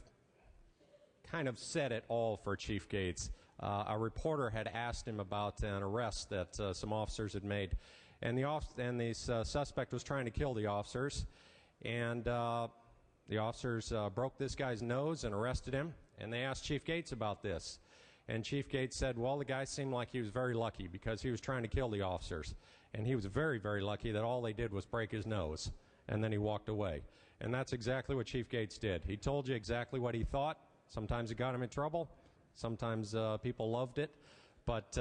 S24: said it all for Chief Gates. A reporter had asked him about an arrest that some officers had made, and the suspect was trying to kill the officers, and the officers broke this guy's nose and arrested him, and they asked Chief Gates about this. And Chief Gates said, well, the guy seemed like he was very lucky because he was trying to kill the officers. And he was very, very lucky that all they did was break his nose. And then he walked away. And that's exactly what Chief Gates did. He told you exactly what he thought. Sometimes it got him in trouble. Sometimes people loved it. But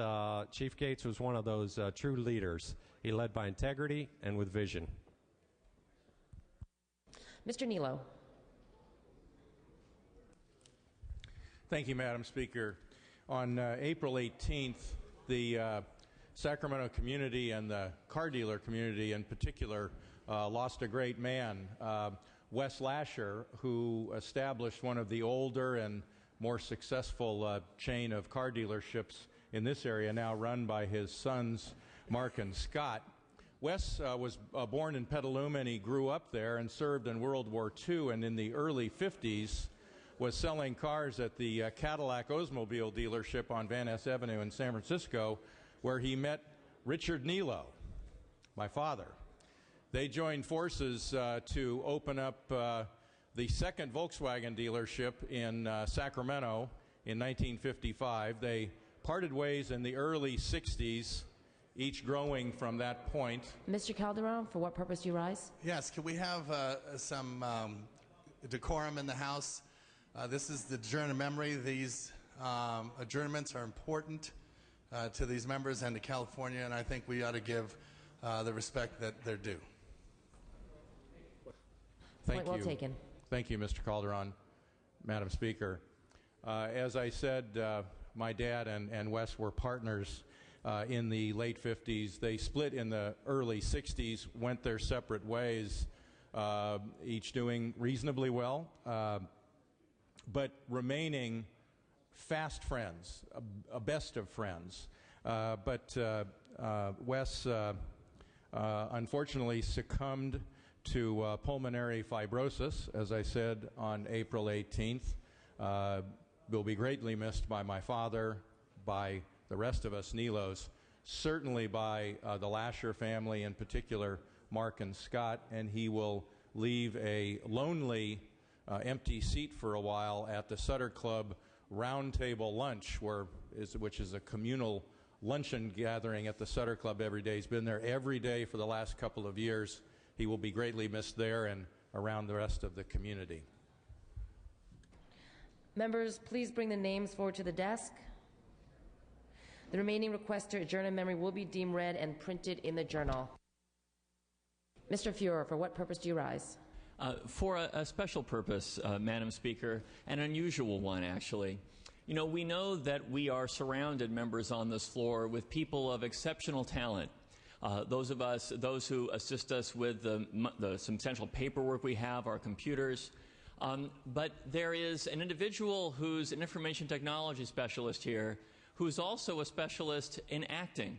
S24: Chief Gates was one of those true leaders. He led by integrity and with vision.
S1: Mr. Nilo.
S9: Thank you, Madam Speaker. On April 18th, the Sacramento community and the car dealer community in particular lost a great man, Wes Lasher, who established one of the older and more successful chain of car dealerships in this area, now run by his sons, Mark and Scott. Wes was born in Petaluma, and he grew up there and served in World War II, and in the early 50s was selling cars at the Cadillac Oldsmobile dealership on Van Ness Avenue in San Francisco, where he met Richard Nilo, my father. They joined forces to open up the second Volkswagen dealership in Sacramento in 1955. They parted ways in the early 60s, each growing from that point.
S1: Mr. Calderon, for what purpose do you rise?
S18: Yes, can we have some decorum in the House? This is the adjourned memory. These adjournments are important to these members and to California, and I think we ought to give the respect that they're due.
S9: Thank
S1: Point
S9: you.
S1: well taken.
S9: Thank you, Mr. Calderon, Madam Speaker. As I said, my dad and Wes were partners in the late 50s. They split in the early 60s, went their separate ways, each doing reasonably well, but remaining fast friends, a best of friends. But Wes unfortunately succumbed to pulmonary fibrosis, as I said on April 18th. Will be greatly missed by my father, by the rest of us Nelos, certainly by the Lasher family, in particular Mark and Scott, and he will leave a lonely, empty seat for a while at the Sutter Club Roundtable Lunch, which is a communal luncheon gathering at the Sutter Club every day. He's been there every day for the last couple of years. He will be greatly missed there and around the rest of the community.
S1: Members, please bring the names forward to the desk. The remaining requests to adjourn in memory will be deemed read and printed in the journal. Mr. Fuhrer, for what purpose do you rise?
S8: For a special purpose, Madam Speaker, an unusual one, actually. You know, we know that we are surrounded, members on this floor, with people of exceptional talent. Those who assist us with the substantial paperwork we have, our computers. But there is an individual who's an information technology specialist here, who's also a specialist in acting.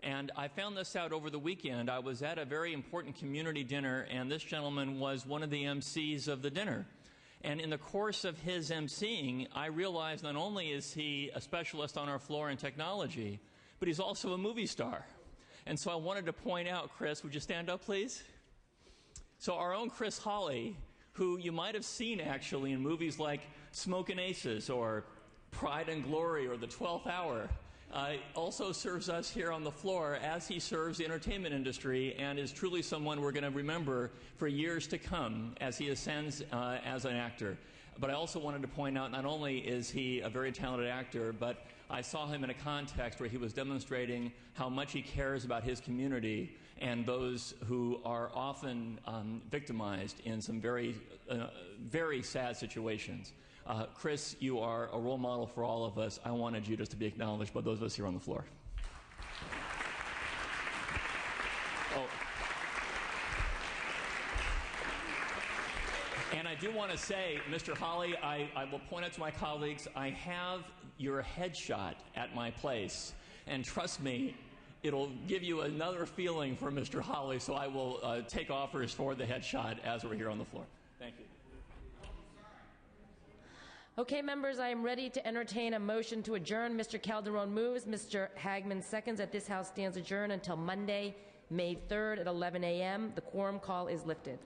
S8: And I found this out over the weekend. I was at a very important community dinner, and this gentleman was one of the MCs of the dinner. And in the course of his MCing, I realized not only is he a specialist on our floor in technology, but he's also a movie star. And so I wanted to point out, Chris, would you stand up, please? So our own Chris Hawley, who you might have seen actually in movies like Smokin' Aces or Pride and Glory or The 12th Hour, also serves us here on the floor as he serves the entertainment industry and is truly someone we're going to remember for years to come as he ascends as an actor. But I also wanted to point out not only is he a very talented actor, but I saw him in a context where he was demonstrating how much he cares about his community and those who are often victimized in some very, very sad situations. Chris, you are a role model for all of us. I wanted you just to be acknowledged by those of us here on the floor. Oh. And I do want to say, Mr. Hawley, I will point out to my colleagues, I have your headshot at my place. And trust me, it'll give you another feeling for Mr. Hawley, so I will take offers for the headshot as we're here on the floor. Thank you.
S1: Okay, members, I am ready to entertain a motion to adjourn. Mr. Calderon moves. Mr. Hagman seconds. That this House stands adjourned until Monday, May 3rd at 11 a.m. The quorum call is lifted.